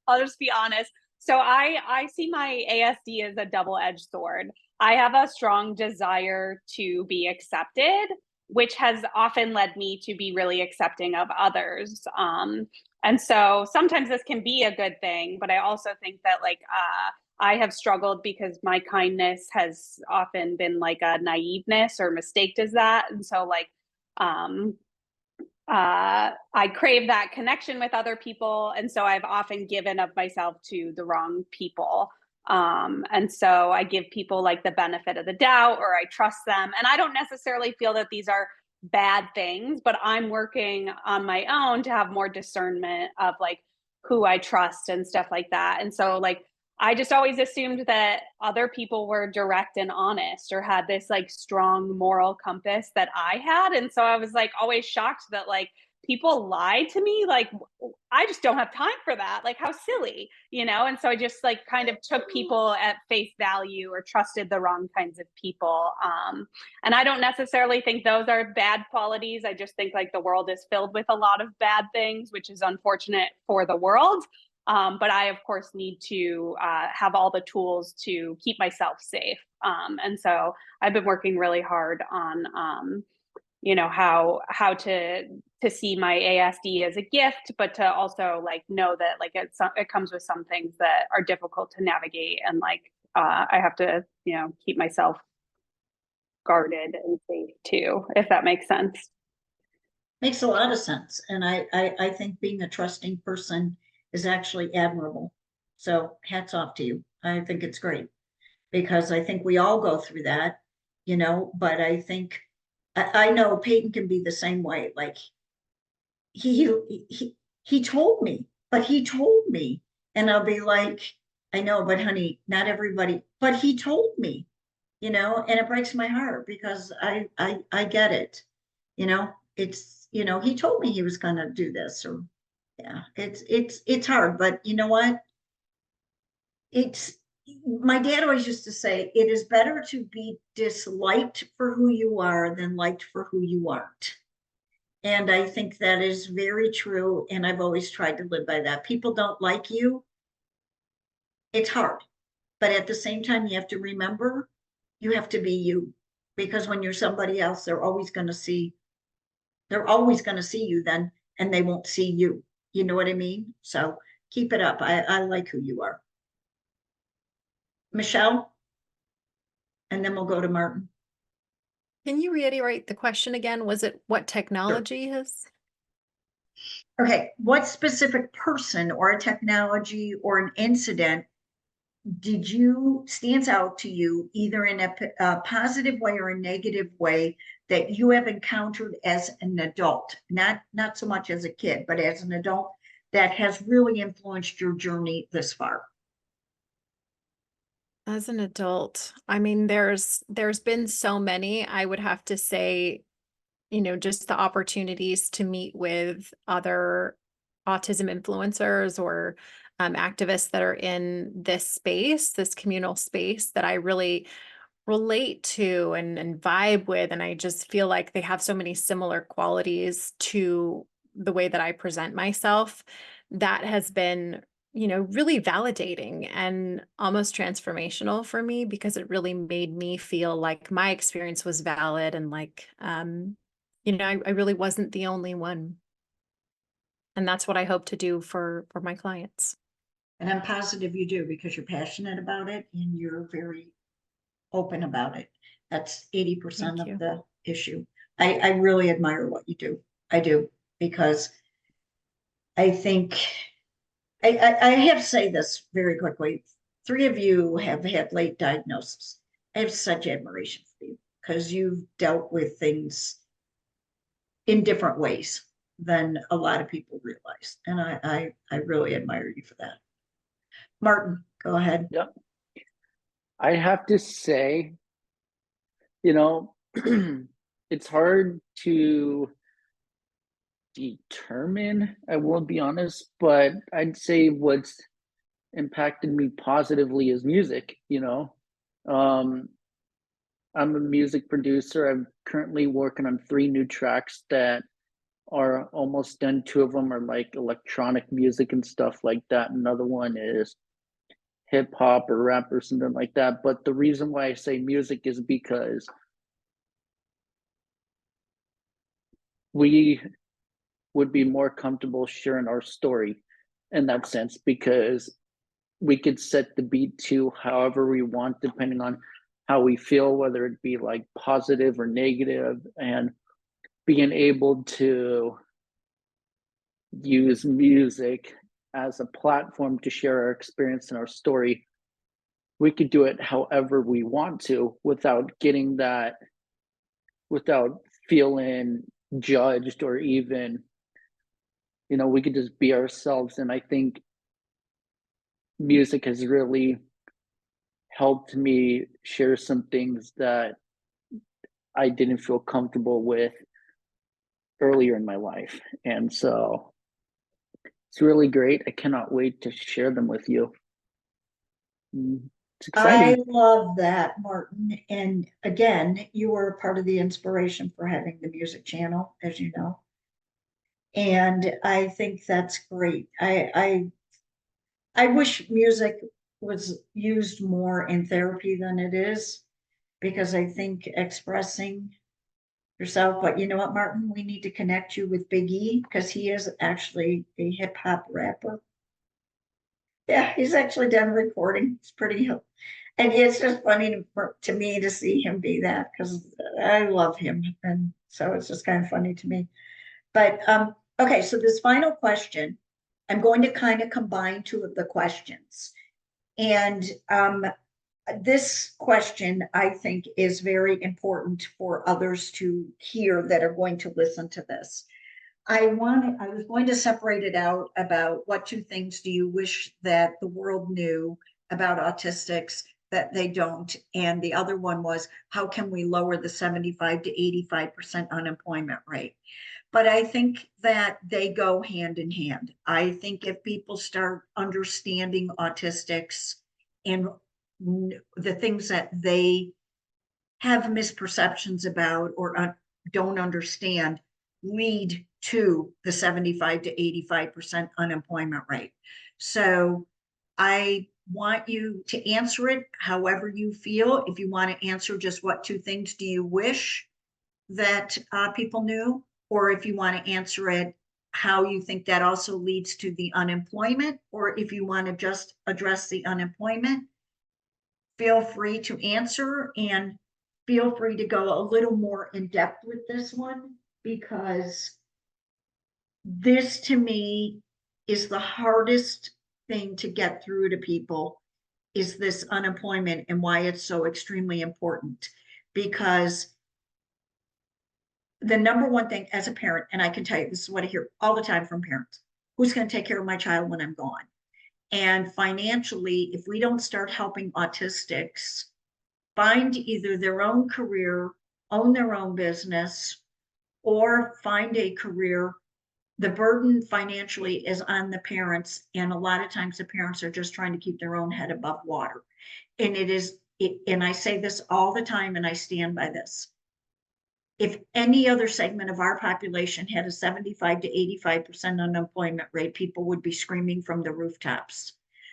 B: I'll just be honest. So I see my ASD as a double-edged sword. I have a strong desire to be accepted, which has often led me to be really accepting of others. And so sometimes this can be a good thing, but I also think that I have struggled because my kindness has often been a naiveness or mistaked as that. And so I crave that connection with other people. And so I've often given of myself to the wrong people. And so I give people the benefit of the doubt, or I trust them. And I don't necessarily feel that these are bad things, but I'm working on my own to have more discernment of who I trust and stuff like that. And so I just always assumed that other people were direct and honest, or had this strong moral compass that I had. And so I was always shocked that people lie to me, like, I just don't have time for that. Like, how silly, you know? And so I just like kind of took people at face value or trusted the wrong kinds of people. And I don't necessarily think those are bad qualities. I just think like the world is filled with a lot of bad things, which is unfortunate for the world. But I, of course, need to have all the tools to keep myself safe. And so I've been working really hard on, you know, how to see my ASD as a gift, but to also like know that like it comes with some things that are difficult to navigate, and like I have to, you know, keep myself guarded and safe too, if that makes sense.
A: Makes a lot of sense. And I think being a trusting person is actually admirable. So hats off to you. I think it's great because I think we all go through that, you know, but I think I know Peyton can be the same way. Like he told me, but he told me, and I'll be like, I know, but honey, not everybody, but he told me, you know, and it breaks my heart because I get it, you know, it's, you know, he told me he was going to do this, or yeah, it's hard, but you know what? It's my dad always used to say, it is better to be disliked for who you are than liked for who you aren't. And I think that is very true. And I've always tried to live by that. People don't like you. It's hard. But at the same time, you have to remember you have to be you. Because when you're somebody else, they're always going to see you then, and they won't see you. You know what I mean? So keep it up. I like who you are. Michelle, and then we'll go to Martin.
F: Can you reiterate the question again? Was it what technology has?
A: Okay, what specific person or a technology or an incident stands out to you either in a positive way or a negative way that you have encountered as an adult, not so much as a kid, but as an adult that has really influenced your journey this far?
F: As an adult, I mean, there's been so many. I would have to say, you know, just the opportunities to meet with other autism influencers or activists that are in this space, this communal space that I really relate to and vibe with. And I just feel like they have so many similar qualities to the way that I present myself. That has been, you know, really validating and almost transformational for me because it really made me feel like my experience was valid and like, you know, I really wasn't the only one. And that's what I hope to do for my clients.
A: And I'm positive you do because you're passionate about it and you're very open about it. That's 80% of the issue. I really admire what you do. I do, because I think I have to say this very quickly. 3 of you have had late diagnosis. I have such admiration for you because you've dealt with things in different ways than a lot of people realize. And I really admire you for that. Martin, go ahead.
C: Yep. I have to say, you know, it's hard to determine, I will be honest, but I'd say what's impacted me positively is music, you know. I'm a music producer. I'm currently working on 3 new tracks that are almost done. 2 of them are like electronic music and stuff like that. Another one is hip hop or rap or something like that. But the reason why I say music is because we would be more comfortable sharing our story in that sense, because we could set the beat to however we want, depending on how we feel, whether it be like positive or negative, and being able to use music as a platform to share our experience and our story. We could do it however we want to without feeling judged, or even, you know, we could just be ourselves. And I think music has really helped me share some things that I didn't feel comfortable with earlier in my life. And so it's really great. I cannot wait to share them with you. It's
A: I
C: exciting.
A: love that, Martin. And again, you were part of the inspiration for having the music channel, as you know. And I think that's great. I wish music was used more in therapy than it is, because I think expressing yourself, but you know what, Martin, we need to connect you with Big E, because he is actually a hip hop rapper. Yeah, he's actually done recording. It's pretty, and it's just funny to me to see him be that, because I love him. And so it's just kind of funny to me. But okay, so this final question, I'm going to kind of combine two of the questions. And this question, I think, is very important for others to hear that are going to listen to this. I was going to separate it out about what two things do you wish that the world knew about autistics that they don't, and the other one was, how can we lower the 75 to 85% unemployment rate? But I think that they go hand in hand. I think if people start understanding autistics and the things that they have misperceptions about or don't understand, lead to the 75 to 85% unemployment rate. So I want you to answer it however you feel. If you want to answer just what two things do you wish that people knew, or if you want to answer it how you think that also leads to the unemployment, or if you want to just address the unemployment, feel free to answer, and feel free to go a little more in depth with this one, because this to me is the hardest thing to get through to people, is this unemployment and why it's so extremely important. Because the number one thing as a parent, and I can tell you, this is what I hear all the time from parents: who's going to take care of my child when I'm gone? And financially, if we don't start helping autistics find either their own career, own their own business, or find a career, the burden financially is on the parents. And a lot of times the parents are just trying to keep their own head above water. And and I say this all the time, and I stand by this. If any other segment of our population had a 75 to 85% unemployment rate, people would be screaming from the rooftops.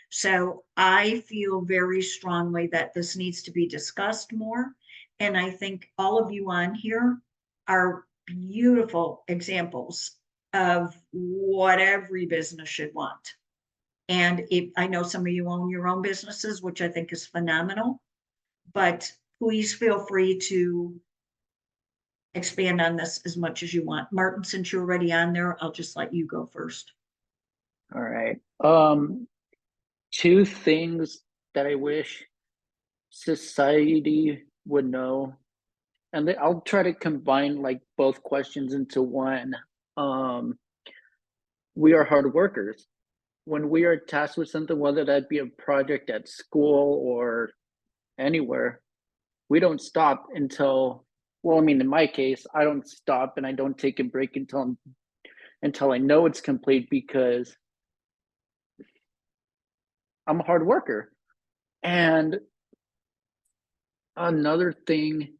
A: So I feel very strongly that this needs to be discussed more. And I think all of you on here are beautiful examples of what every business should want. And I know some of you own your own businesses, which I think is phenomenal, but please feel free to expand on this as much as you want. Martin, since you're already on there, I'll just let you go first.
C: All right. Two things that I wish society would know, and I'll try to combine like both questions into one. We are hard workers. When we are tasked with something, whether that be a project at school or anywhere, we don't stop until, well, I mean, in my case, I don't stop and I don't take a break until I know it's complete, because I'm a hard worker. And another thing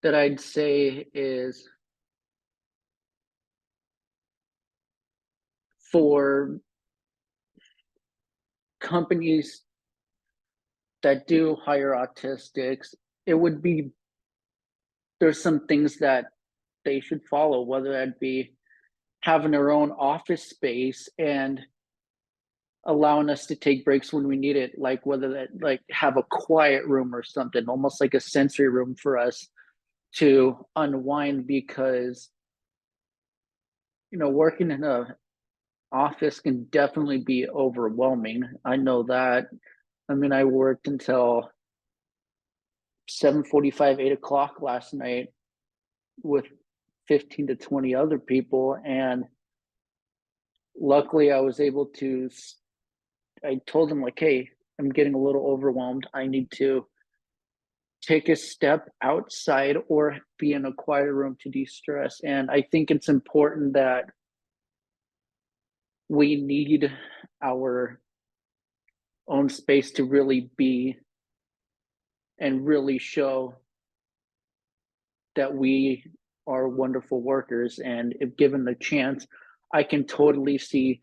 C: that I'd say is, for companies that do hire autistics, it would be, there's some things that they should follow, whether that be having their own office space and allowing us to take breaks when we need it, like whether that, like, have a quiet room or something, almost like a sensory room for us to unwind. Because working in a office can definitely be overwhelming. I know that. I mean, I worked until 7:45, 8 o'clock last night with 15 to 20 other people, and luckily I was able to, I told them, like, hey, I'm getting a little overwhelmed. I need to take a step outside or be in a quiet room to de-stress. And I think it's important that we need our own space to really be and really show that we are wonderful workers. And if given the chance, I can totally see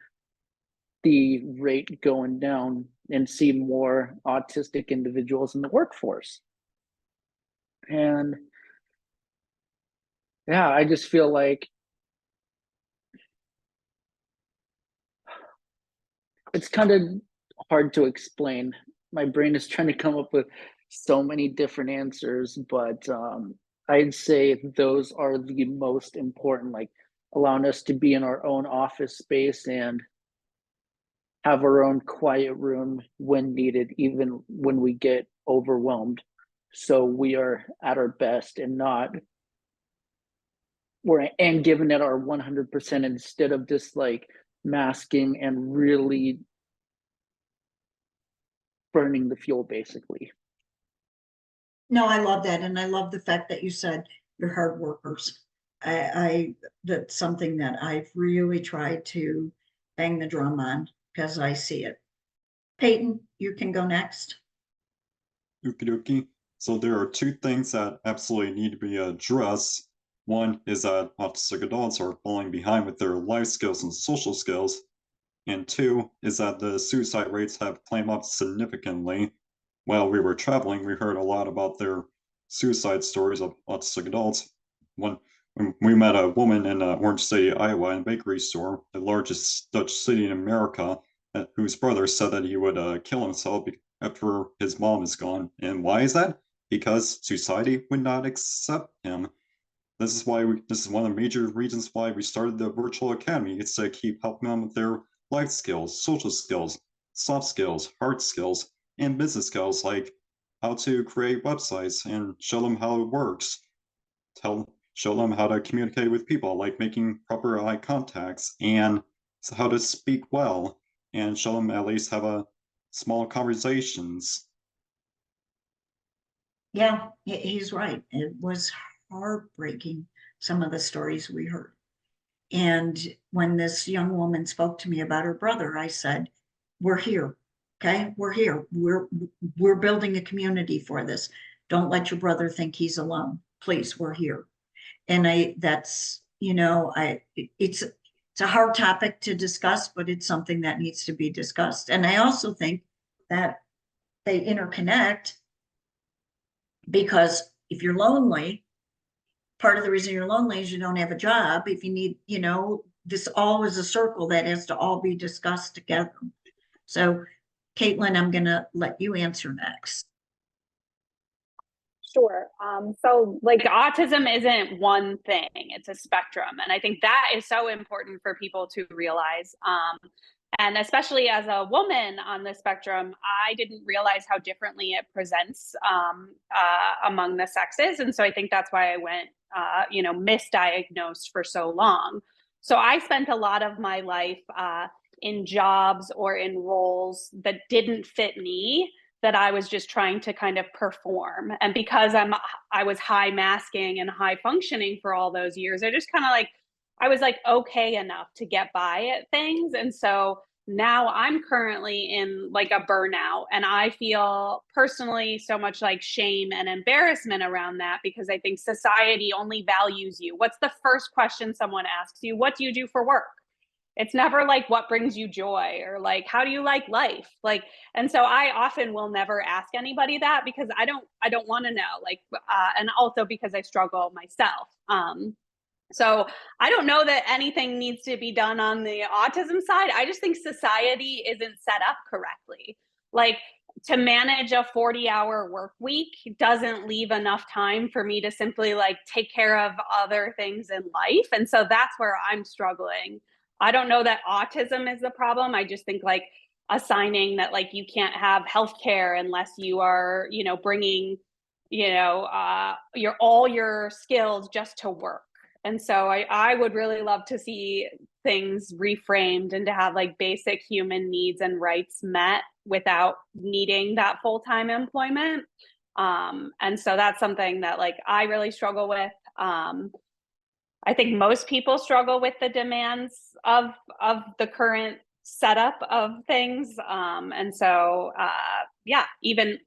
C: the rate going down and see more autistic individuals in the workforce. And yeah, I just feel like it's kind of hard to explain. My brain is trying to come up with so many different answers, but I'd say those are the most important, like allowing us to be in our own office space and have our own quiet room when needed, even when we get overwhelmed. So we are at our best and and giving it our 100% instead of just like masking and really burning the fuel, basically.
A: No, I love that. And I love the fact that you said you're hard workers. That's something that I've really tried to bang the drum on because I see it. Peyton, you can go next.
D: Okie dokie. So there are two things that absolutely need to be addressed. One is that autistic adults are falling behind with their life skills and social skills. And two is that the suicide rates have climbed up significantly. While we were traveling, we heard a lot about their suicide stories of autistic adults. When we met a woman in Orange City, Iowa, in a bakery store, the largest Dutch city in America, whose brother said that he would kill himself after his mom is gone. And why is that? Because society would not accept him. This is one of the major reasons why we started the virtual academy. It's to keep helping them with their life skills, social skills, soft skills, hard skills, and business skills, like how to create websites and show them how it works. Show them how to communicate with people, like making proper eye contacts, and how to speak well, and show them at least have a small conversations.
A: Yeah, he's right. It was heartbreaking, some of the stories we heard. And when this young woman spoke to me about her brother, I said, we're here. Okay, we're here. We're building a community for this. Don't let your brother think he's alone. Please, we're here. And it's a hard topic to discuss, but it's something that needs to be discussed. And I also think that they interconnect, because if you're lonely, part of the reason you're lonely is you don't have a job. If you need, this all is a circle that has to all be discussed together. So, Caitlin, I'm going to let you answer next.
B: Sure. So like autism isn't one thing, it's a spectrum. And I think that is so important for people to realize. And especially as a woman on the spectrum, I didn't realize how differently it presents among the sexes. And so I think that's why I went, misdiagnosed for so long. So I spent a lot of my life in jobs or in roles that didn't fit me, that I was just trying to kind of perform. And because I was high masking and high functioning for all those years, I just kind of I was okay enough to get by at things. And so now I'm currently in a burnout, and I feel personally so much shame and embarrassment around that, because I think society only values you. What's the first question someone asks you? What do you do for work? It's never what brings you joy, or how do you like life? And so I often will never ask anybody that, because I don't want to know, and also because I struggle myself. So I don't know that anything needs to be done on the autism side. I just think society isn't set up correctly. To manage a 40-hour work week doesn't leave enough time for me to simply take care of other things in life. And so that's where I'm struggling. I don't know that autism is the problem. I just think assigning that you can't have healthcare unless you are, bringing, all your skills just to work. And so I would really love to see things reframed and to have basic human needs and rights met without needing that full-time employment. And so that's something that like I really struggle with. I think most people struggle with the demands of the current setup of things. And so yeah, even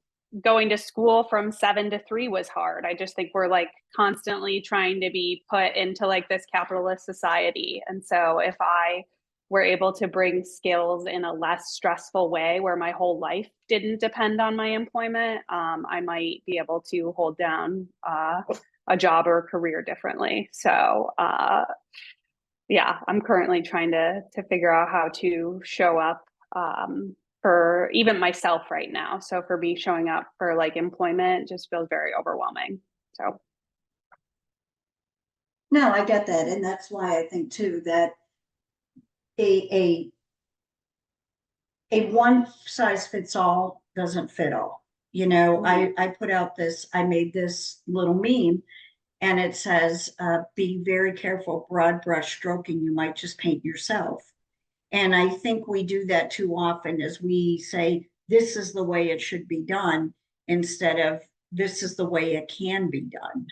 B: going to school from 7 to 3 was hard. I just think we're like constantly trying to be put into like this capitalist society. And so if I were able to bring skills in a less stressful way where my whole life didn't depend on my employment, I might be able to hold down a job or a career differently. So yeah, I'm currently trying to figure out how to show up for even myself right now. So for me, showing up for like employment just feels very overwhelming. So
A: No, I get that. And that's why I think too that a one size fits all doesn't fit all. You know, I put out this, I made this little meme and it says, be very careful, broad brush stroking, you might just paint yourself. And I think we do that too often as we say, this is the way it should be done, instead of this is the way it can be done.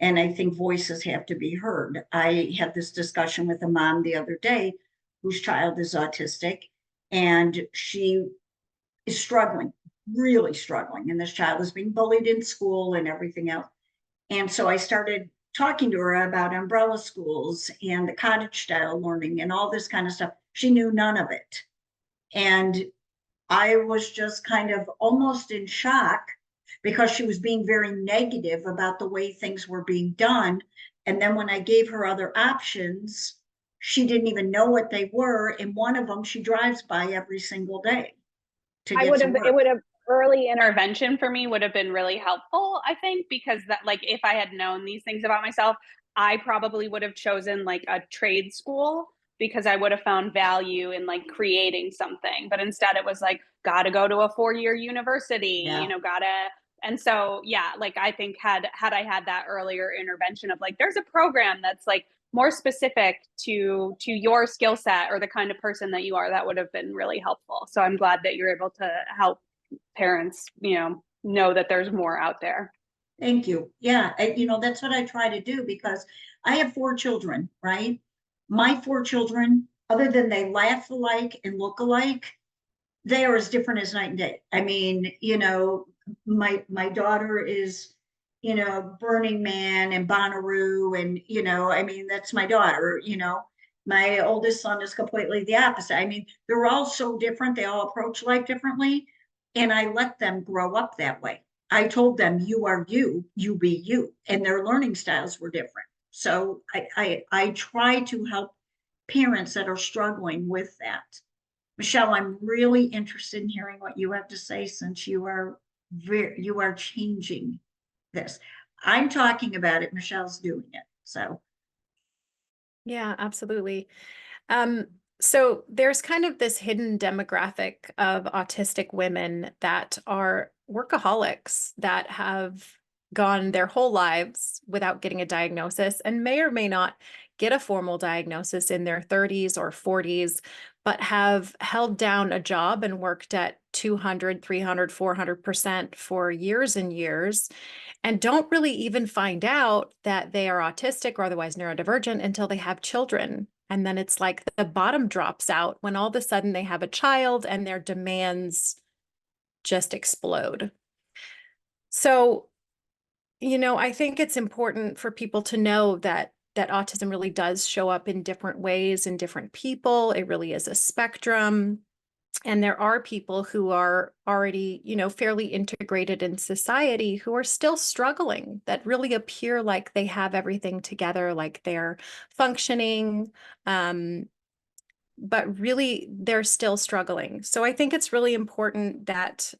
A: And I think voices have to be heard. I had this discussion with a mom the other day whose child is autistic, and she is struggling, really struggling. And this child is being bullied in school and everything else. And so I started talking to her about umbrella schools and the cottage style learning and all this kind of stuff. She knew none of it. And I was just kind of almost in shock because she was being very negative about the way things were being done. And then when I gave her other options, she didn't even know what they were. And one of them she drives by every single day to
B: I
A: get
B: would
A: to
B: have,
A: work.
B: it would have, early intervention for me would have been really helpful, I think, because that like if I had known these things about myself, I probably would have chosen like a trade school because I would have found value in like creating something. But instead it was like, gotta go to a 4-year university,
A: Yeah.
B: you know, gotta. And so, yeah, like I think had I had that earlier intervention of like, there's a program that's like more specific to your skill set or the kind of person that you are, that would have been really helpful. So I'm glad that you're able to help parents, you know that there's more out there.
A: Thank you. Yeah, you know, that's what I try to do because I have 4 children, right? My 4 children, other than they laugh alike and look alike, they are as different as night and day. I mean, you know, my daughter is, you know, Burning Man and Bonnaroo, and you know, I mean, that's my daughter. You know, my oldest son is completely the opposite. I mean, they're all so different. They all approach life differently, and I let them grow up that way. I told them, "You are you. You be you," and their learning styles were different. So I try to help parents that are struggling with that. Michelle, I'm really interested in hearing what you have to say since you are changing this. I'm talking about it, Michelle's doing it. So
F: Yeah, absolutely. So there's kind of this hidden demographic of autistic women that are workaholics that have gone their whole lives without getting a diagnosis and may or may not get a formal diagnosis in their 30s or 40s, but have held down a job and worked at 200, 300, 400% for years and years, and don't really even find out that they are autistic or otherwise neurodivergent until they have children. And then it's like the bottom drops out when all of a sudden they have a child and their demands just explode. So, you know, I think it's important for people to know that autism really does show up in different ways in different people. It really is a spectrum. And there are people who are already, you know, fairly integrated in society who are still struggling, that really appear like they have everything together, like they're functioning, but really they're still struggling. So I think it's really important that,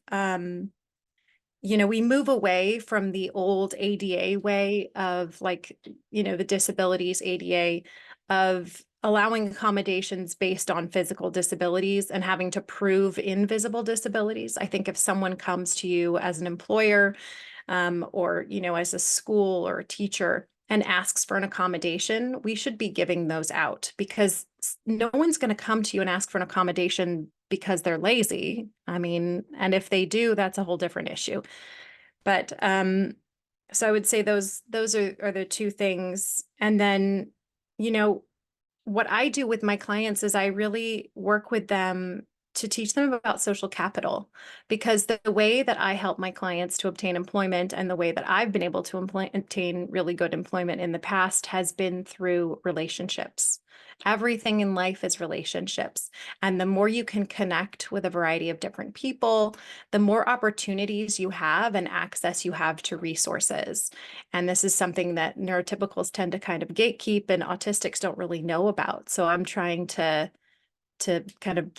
F: you know, we move away from the old ADA way of like, you know, the disabilities ADA of allowing accommodations based on physical disabilities and having to prove invisible disabilities. I think if someone comes to you as an employer or, you know, as a school or a teacher and asks for an accommodation, we should be giving those out because no one's going to come to you and ask for an accommodation because they're lazy. I mean, and if they do, that's a whole different issue. But so I would say those are the two things. And then, you know, what I do with my clients is I really work with them to teach them about social capital, because the way that I help my clients to obtain employment and the way that I've been able to obtain really good employment in the past has been through relationships. Everything in life is relationships. And the more you can connect with a variety of different people, the more opportunities you have and access you have to resources. And this is something that neurotypicals tend to kind of gatekeep and autistics don't really know about. So I'm trying to kind of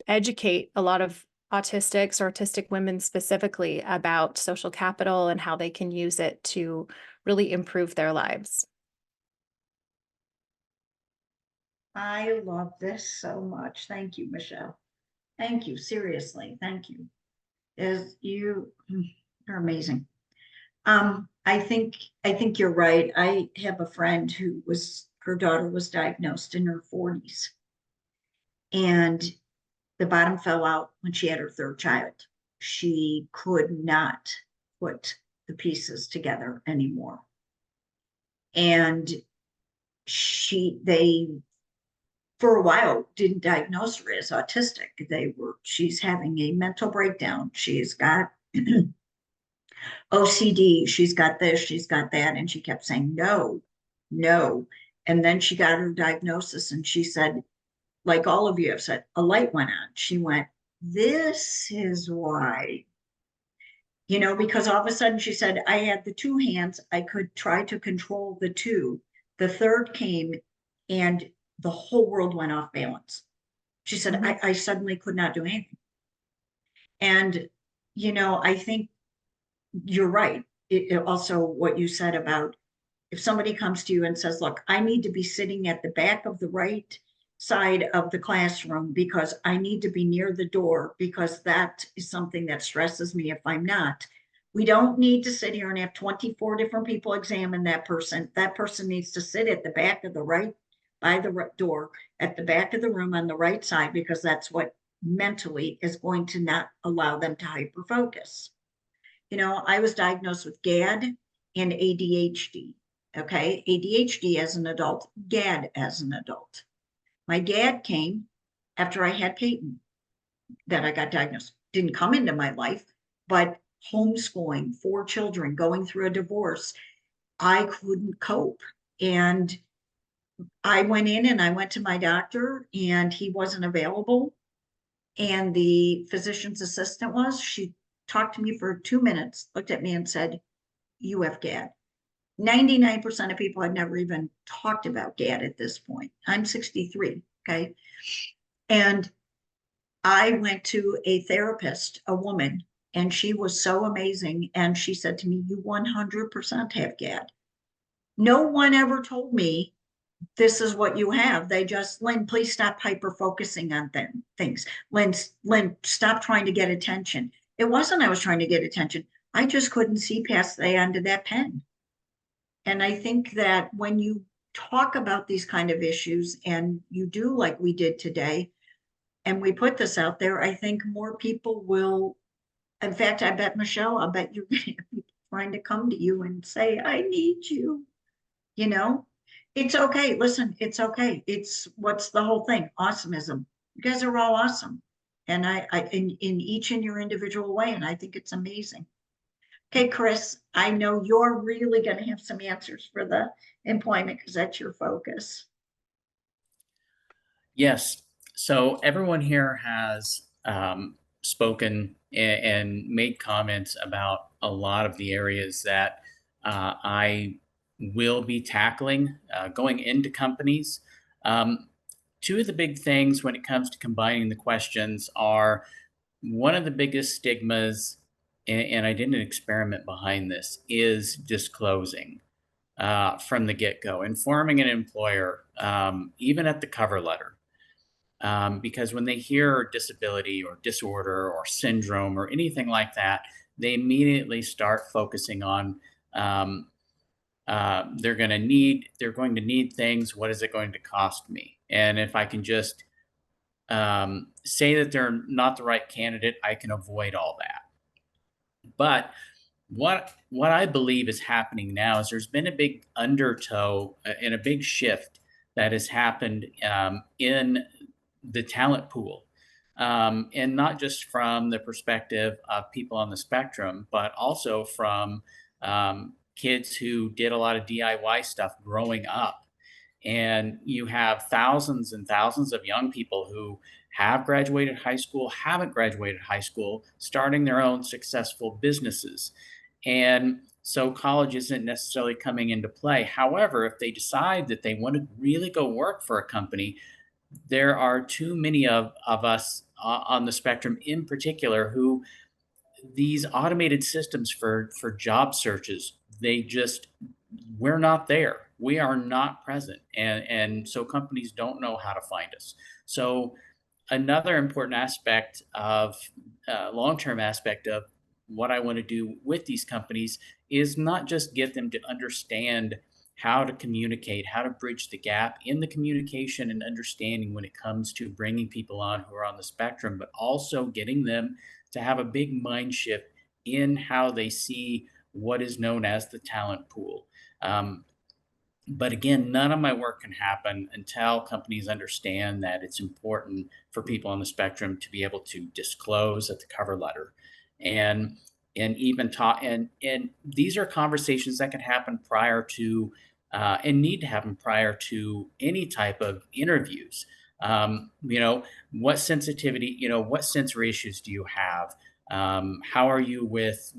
F: educate a lot of autistics or autistic women specifically about social capital and how they can use it to really improve their lives.
A: I love this so much. Thank you, Michelle. Thank you. Seriously. Thank you. You're amazing. I think you're right. I have a friend who her daughter was diagnosed in her 40s, and the bottom fell out when she had her third child. She could not put the pieces together anymore. And they for a while didn't diagnose her as autistic. She's having a mental breakdown. She's got OCD, she's got this, she's got that. And she kept saying, no, no. And then she got her diagnosis and she said, like all of you have said, a light went on. She went, this is why, because all of a sudden she said, I had the two hands, I could try to control the two. The third came and the whole world went off balance. She said, I suddenly could not do anything. And, I think you're right. It also what you said about if somebody comes to you and says, look, I need to be sitting at the back of the right side of the classroom because I need to be near the door because that is something that stresses me if I'm not. We don't need to sit here and have 24 different people examine that person. That person needs to sit at the back of the right, by the door, at the back of the room on the right side, because that's what mentally is going to not allow them to hyper focus. I was diagnosed with GAD and ADHD. Okay, ADHD as an adult, GAD as an adult. My GAD came after I had Peyton, that I got diagnosed. Didn't come into my life, but homeschooling, 4 children, going through a divorce, I couldn't cope. And I went in and I went to my doctor and he wasn't available. And the physician's assistant she talked to me for 2 minutes, looked at me and said, you have GAD. 99% of people had never even talked about GAD at this point. I'm 63, okay? And I went to a therapist, a woman, and she was so amazing. And she said to me, you 100% have GAD. No one ever told me this is what you have. They just, Lynn, please stop hyper focusing on things. Lynn, stop trying to get attention. It wasn't I was trying to get attention. I just couldn't see past the end of that pen. And I think that when you talk about these kind of issues and you do like we did today, and we put this out there, I think more people will. In fact, I bet, Michelle, I bet you're going to have people trying to come to you and say, I need you. It's okay. Listen, it's okay. It's what's the whole thing? Awesomism. You guys are all awesome. And I in each in your individual way. And I think it's amazing. Okay, Chris, I know you're really going to have some answers for the employment because that's your focus.
E: Yes. So everyone here has spoken and made comments about a lot of the areas that I will be tackling going into companies. Two of the big things when it comes to combining the questions are one of the biggest stigmas, and I did an experiment behind this, is disclosing from the get-go, informing an employer, even at the cover letter. Because when they hear disability or disorder or syndrome or anything like that, they immediately start focusing on they're going to need things. What is it going to cost me? And if I can just say that they're not the right candidate, I can avoid all that. But what I believe is happening now is there's been a big undertow and a big shift that has happened in the talent pool. And not just from the perspective of people on the spectrum, but also from kids who did a lot of DIY stuff growing up. And you have thousands and thousands of young people who have graduated high school, haven't graduated high school, starting their own successful businesses. And so college isn't necessarily coming into play. However, if they decide that they want to really go work for a company, there are too many of us on the spectrum in particular who these automated systems for job searches, they just, we're not there. We are not present. And so companies don't know how to find us. So another important aspect of long-term aspect of what I want to do with these companies is not just get them to understand how to communicate, how to bridge the gap in the communication and understanding when it comes to bringing people on who are on the spectrum, but also getting them to have a big mind shift in how they see what is known as the talent pool. But again, none of my work can happen until companies understand that it's important for people on the spectrum to be able to disclose at the cover letter and even talk. And these are conversations that can happen prior to and need to happen prior to any type of interviews. What sensitivity, what sensory issues do you have? How are you with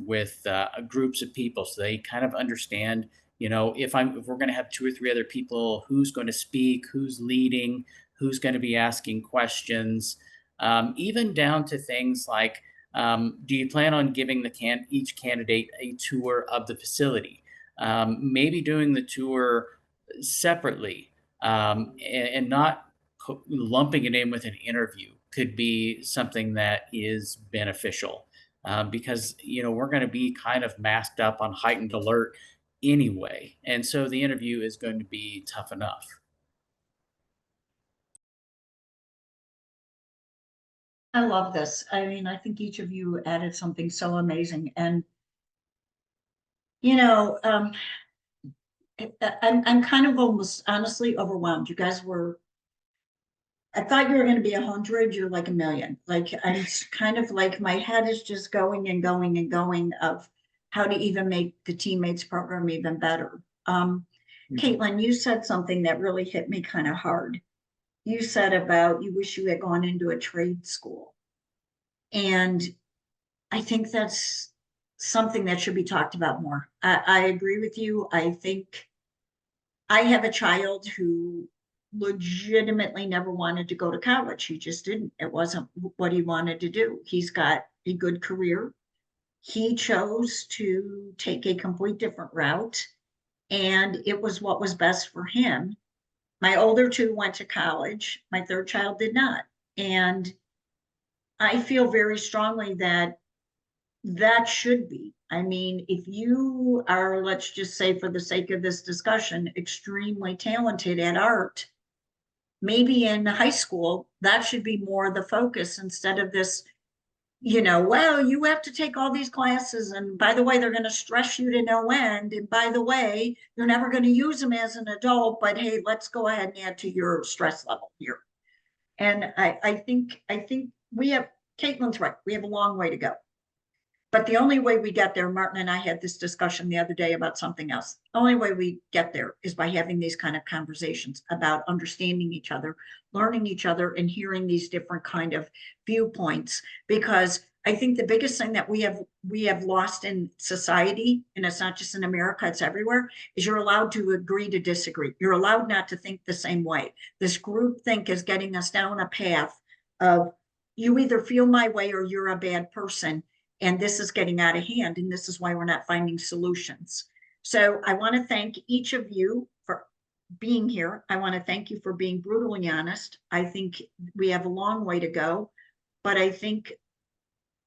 E: groups of people, so they kind of understand, if we're going to have 2 or 3 other people, who's going to speak, who's leading, who's going to be asking questions, even down to things like, do you plan on giving each candidate a tour of the facility? Maybe doing the tour separately, and not lumping it in with an interview could be something that is beneficial, because we're going to be kind of masked up on heightened alert anyway, and so the interview is going to be tough enough.
A: I love this. I mean, I think each of you added something so amazing. And, I'm kind of almost honestly overwhelmed. You guys were, I thought you were going to be 100. You're like 1,000,000. Like, I'm kind of like, my head is just going and going and going of how to even make the teammates program even better. Caitlin, you said something that really hit me kind of hard. You said about you wish you had gone into a trade school. And I think that's something that should be talked about more. I agree with you. I think I have a child who legitimately never wanted to go to college. He just didn't. It wasn't what he wanted to do. He's got a good career. He chose to take a complete different route, and it was what was best for him. My older 2 went to college. My 3rd child did not. And I feel very strongly that that should be. I mean, if you are, let's just say for the sake of this discussion, extremely talented at art, maybe in high school, that should be more the focus instead of this, well, you have to take all these classes. And by the way, they're going to stress you to no end. And by the way, you're never going to use them as an adult, but hey, let's go ahead and add to your stress level here. And I think we have, Caitlin's right. We have a long way to go. But the only way we get there, Martin and I had this discussion the other day about something else. The only way we get there is by having these kind of conversations about understanding each other, learning each other, and hearing these different kind of viewpoints. Because I think the biggest thing that we have lost in society, and it's not just in America, it's everywhere, is you're allowed to agree to disagree. You're allowed not to think the same way. This group think is getting us down a path of you either feel my way or you're a bad person. And this is getting out of hand, and this is why we're not finding solutions. So I want to thank each of you for being here. I want to thank you for being brutally honest. I think we have a long way to go, but I think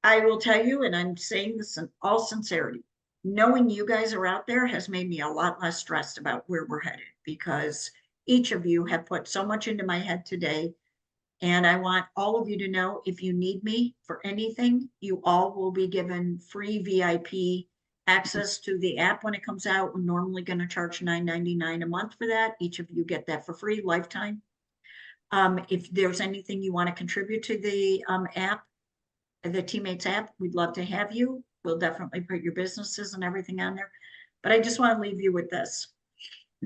A: I will tell you, and I'm saying this in all sincerity, knowing you guys are out there has made me a lot less stressed about where we're headed, because each of you have put so much into my head today. And I want all of you to know, if you need me for anything, you all will be given free VIP access to the app when it comes out. We're normally going to charge $9.99 a month for that. Each of you get that for free, lifetime. If there's anything you want to contribute to the app, the Teammates app, we'd love to have you. We'll definitely put your businesses and everything on there. But I just want to leave you with this.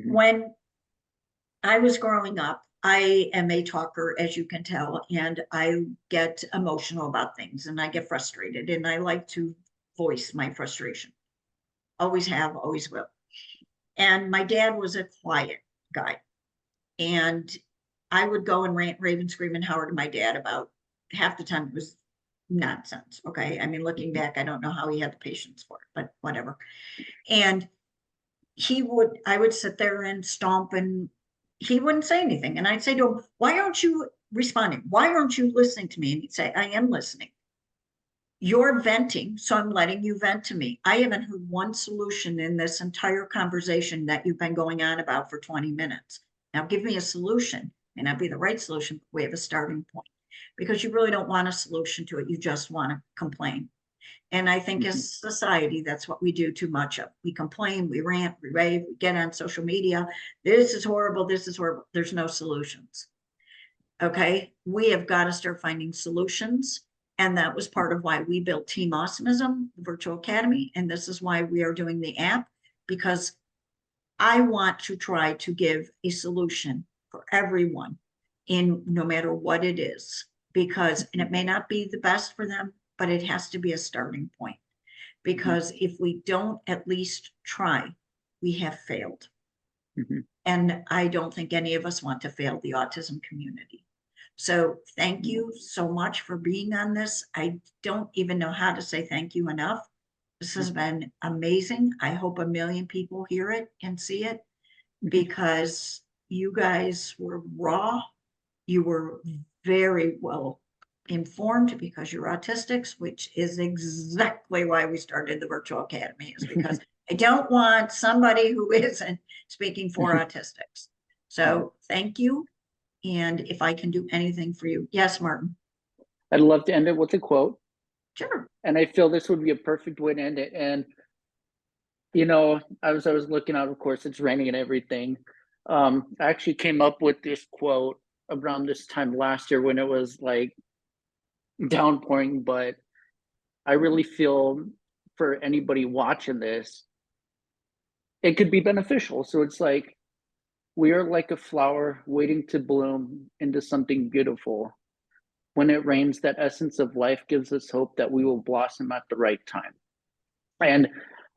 A: When I was growing up, I am a talker, as you can tell, and I get emotional about things and I get frustrated and I like to voice my frustration. Always have, always will. And my dad was a quiet guy. And I would go and rant, rave, and scream and holler to my dad about half the time it was nonsense. Okay. I mean, looking back, I don't know how he had the patience for it, but whatever. And I would sit there and stomp and he wouldn't say anything. And I'd say to him, why aren't you responding? Why aren't you listening to me? And he'd say, I am listening. You're venting, so I'm letting you vent to me. I haven't heard one solution in this entire conversation that you've been going on about for 20 minutes. Now give me a solution. May not be the right solution, but we have a starting point because you really don't want a solution to it. You just want to complain. And I think as society, that's what we do too much of. We complain, we rant, we rave, we get on social media. This is horrible. This is horrible. There's no solutions. Okay. We have got to start finding solutions. And that was part of why we built Team Awesomism, the virtual academy. And this is why we are doing the app, because I want to try to give a solution for everyone in no matter what it is, because, and it may not be the best for them, but it has to be a starting point. Because if we don't at least try, we have failed. And I don't think any of us want to fail the autism community. So thank you so much for being on this. I don't even know how to say thank you enough. This has been amazing. I hope 1 million people hear it and see it, because you guys were raw. You were very well informed because you're autistics, which is exactly why we started the virtual academy, is because I don't want somebody who isn't speaking for autistics. So thank you. And if I can do anything for you. Yes, Martin.
C: I'd love to end it with a quote.
A: Sure.
C: And I feel this would be a perfect way to end it. And, you know, I was looking out, of course, it's raining and everything. I actually came up with this quote around this time last year when it was like downpouring, but I really feel for anybody watching this, it could be beneficial. So it's like, we are like a flower waiting to bloom into something beautiful. When it rains, that essence of life gives us hope that we will blossom at the right time. And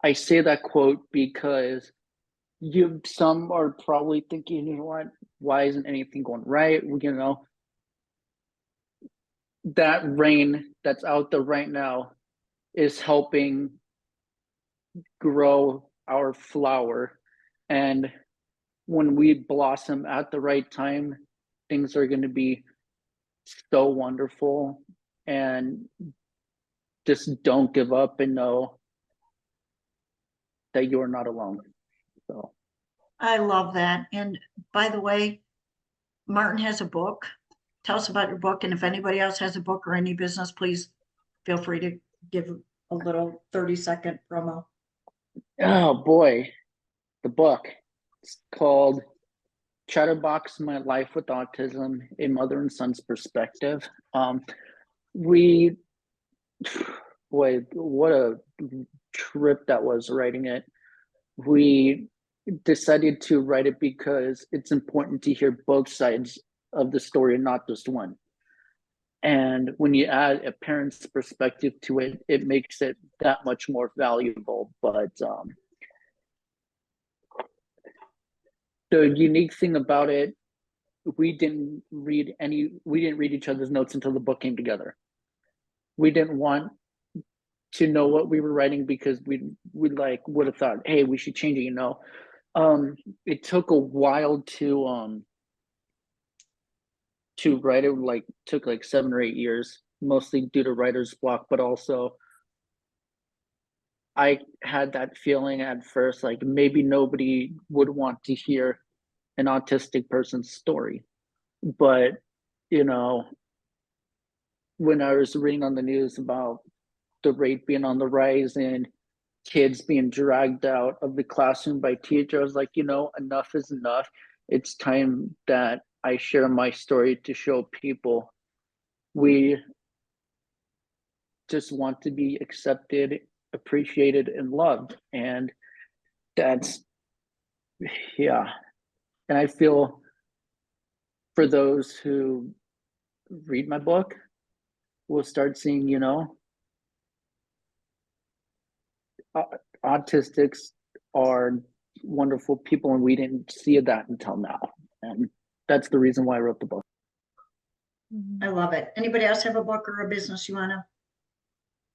C: I say that quote because some are probably thinking, you know what, why isn't anything going right? You know, that rain that's out there right now is helping grow our flower. And when we blossom at the right time, things are going to be so wonderful. And just don't give up and know that you're not alone. So
A: I love that. And by the way, Martin has a book. Tell us about your book. And if anybody else has a book or any business, please feel free to give a little 30-second promo.
C: oh boy, the book, it's called Chatterbox: My Life with Autism, a Mother and Son's Perspective. We boy, what a trip that was writing it. We decided to write it because it's important to hear both sides of the story, not just one. And when you add a parent's perspective to it, it makes it that much more valuable. But the unique thing about it, we didn't read each other's notes until the book came together. We didn't want to know what we were writing because we like would have thought, hey, we should change it, you know. It took a while to write it, like took like 7 or 8 years, mostly due to writer's block, but also I had that feeling at first, like maybe nobody would want to hear an autistic person's story. But, you know, when I was reading on the news about the rate being on the rise in kids being dragged out of the classroom by teachers. I was like, enough is enough. It's time that I share my story to show people we just want to be accepted, appreciated, and loved. And that's, yeah. And I feel for those who read my book will start seeing, autistics are wonderful people, and we didn't see that until now. And that's the reason why I wrote the book.
A: I love it. Anybody else have a book or a business you want to?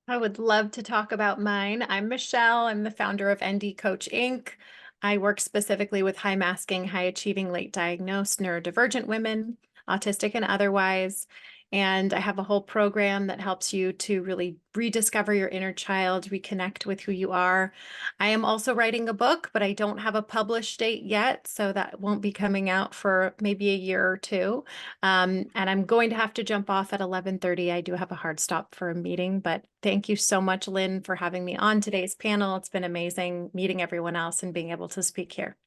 F: I would love to talk about mine. I'm Michelle. I'm the founder of ND Coach Inc. I work specifically with high masking, high achieving, late diagnosed neurodivergent women, autistic and otherwise. And I have a whole program that helps you to really rediscover your inner child, reconnect with who you are. I am also writing a book, but I don't have a published date yet, so that won't be coming out for maybe a year or two. And I'm going to have to jump off at 11:30. I do have a hard stop for a meeting, but thank you so much, Lynn, for having me on today's panel. It's been amazing meeting everyone else and being able to speak here.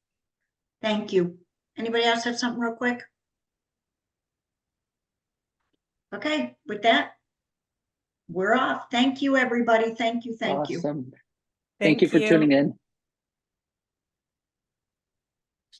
A: Thank you. Anybody else have something real quick? Okay, with that, we're off. Thank you, everybody. Thank you. Thank you.
C: Awesome. Thank you for tuning in.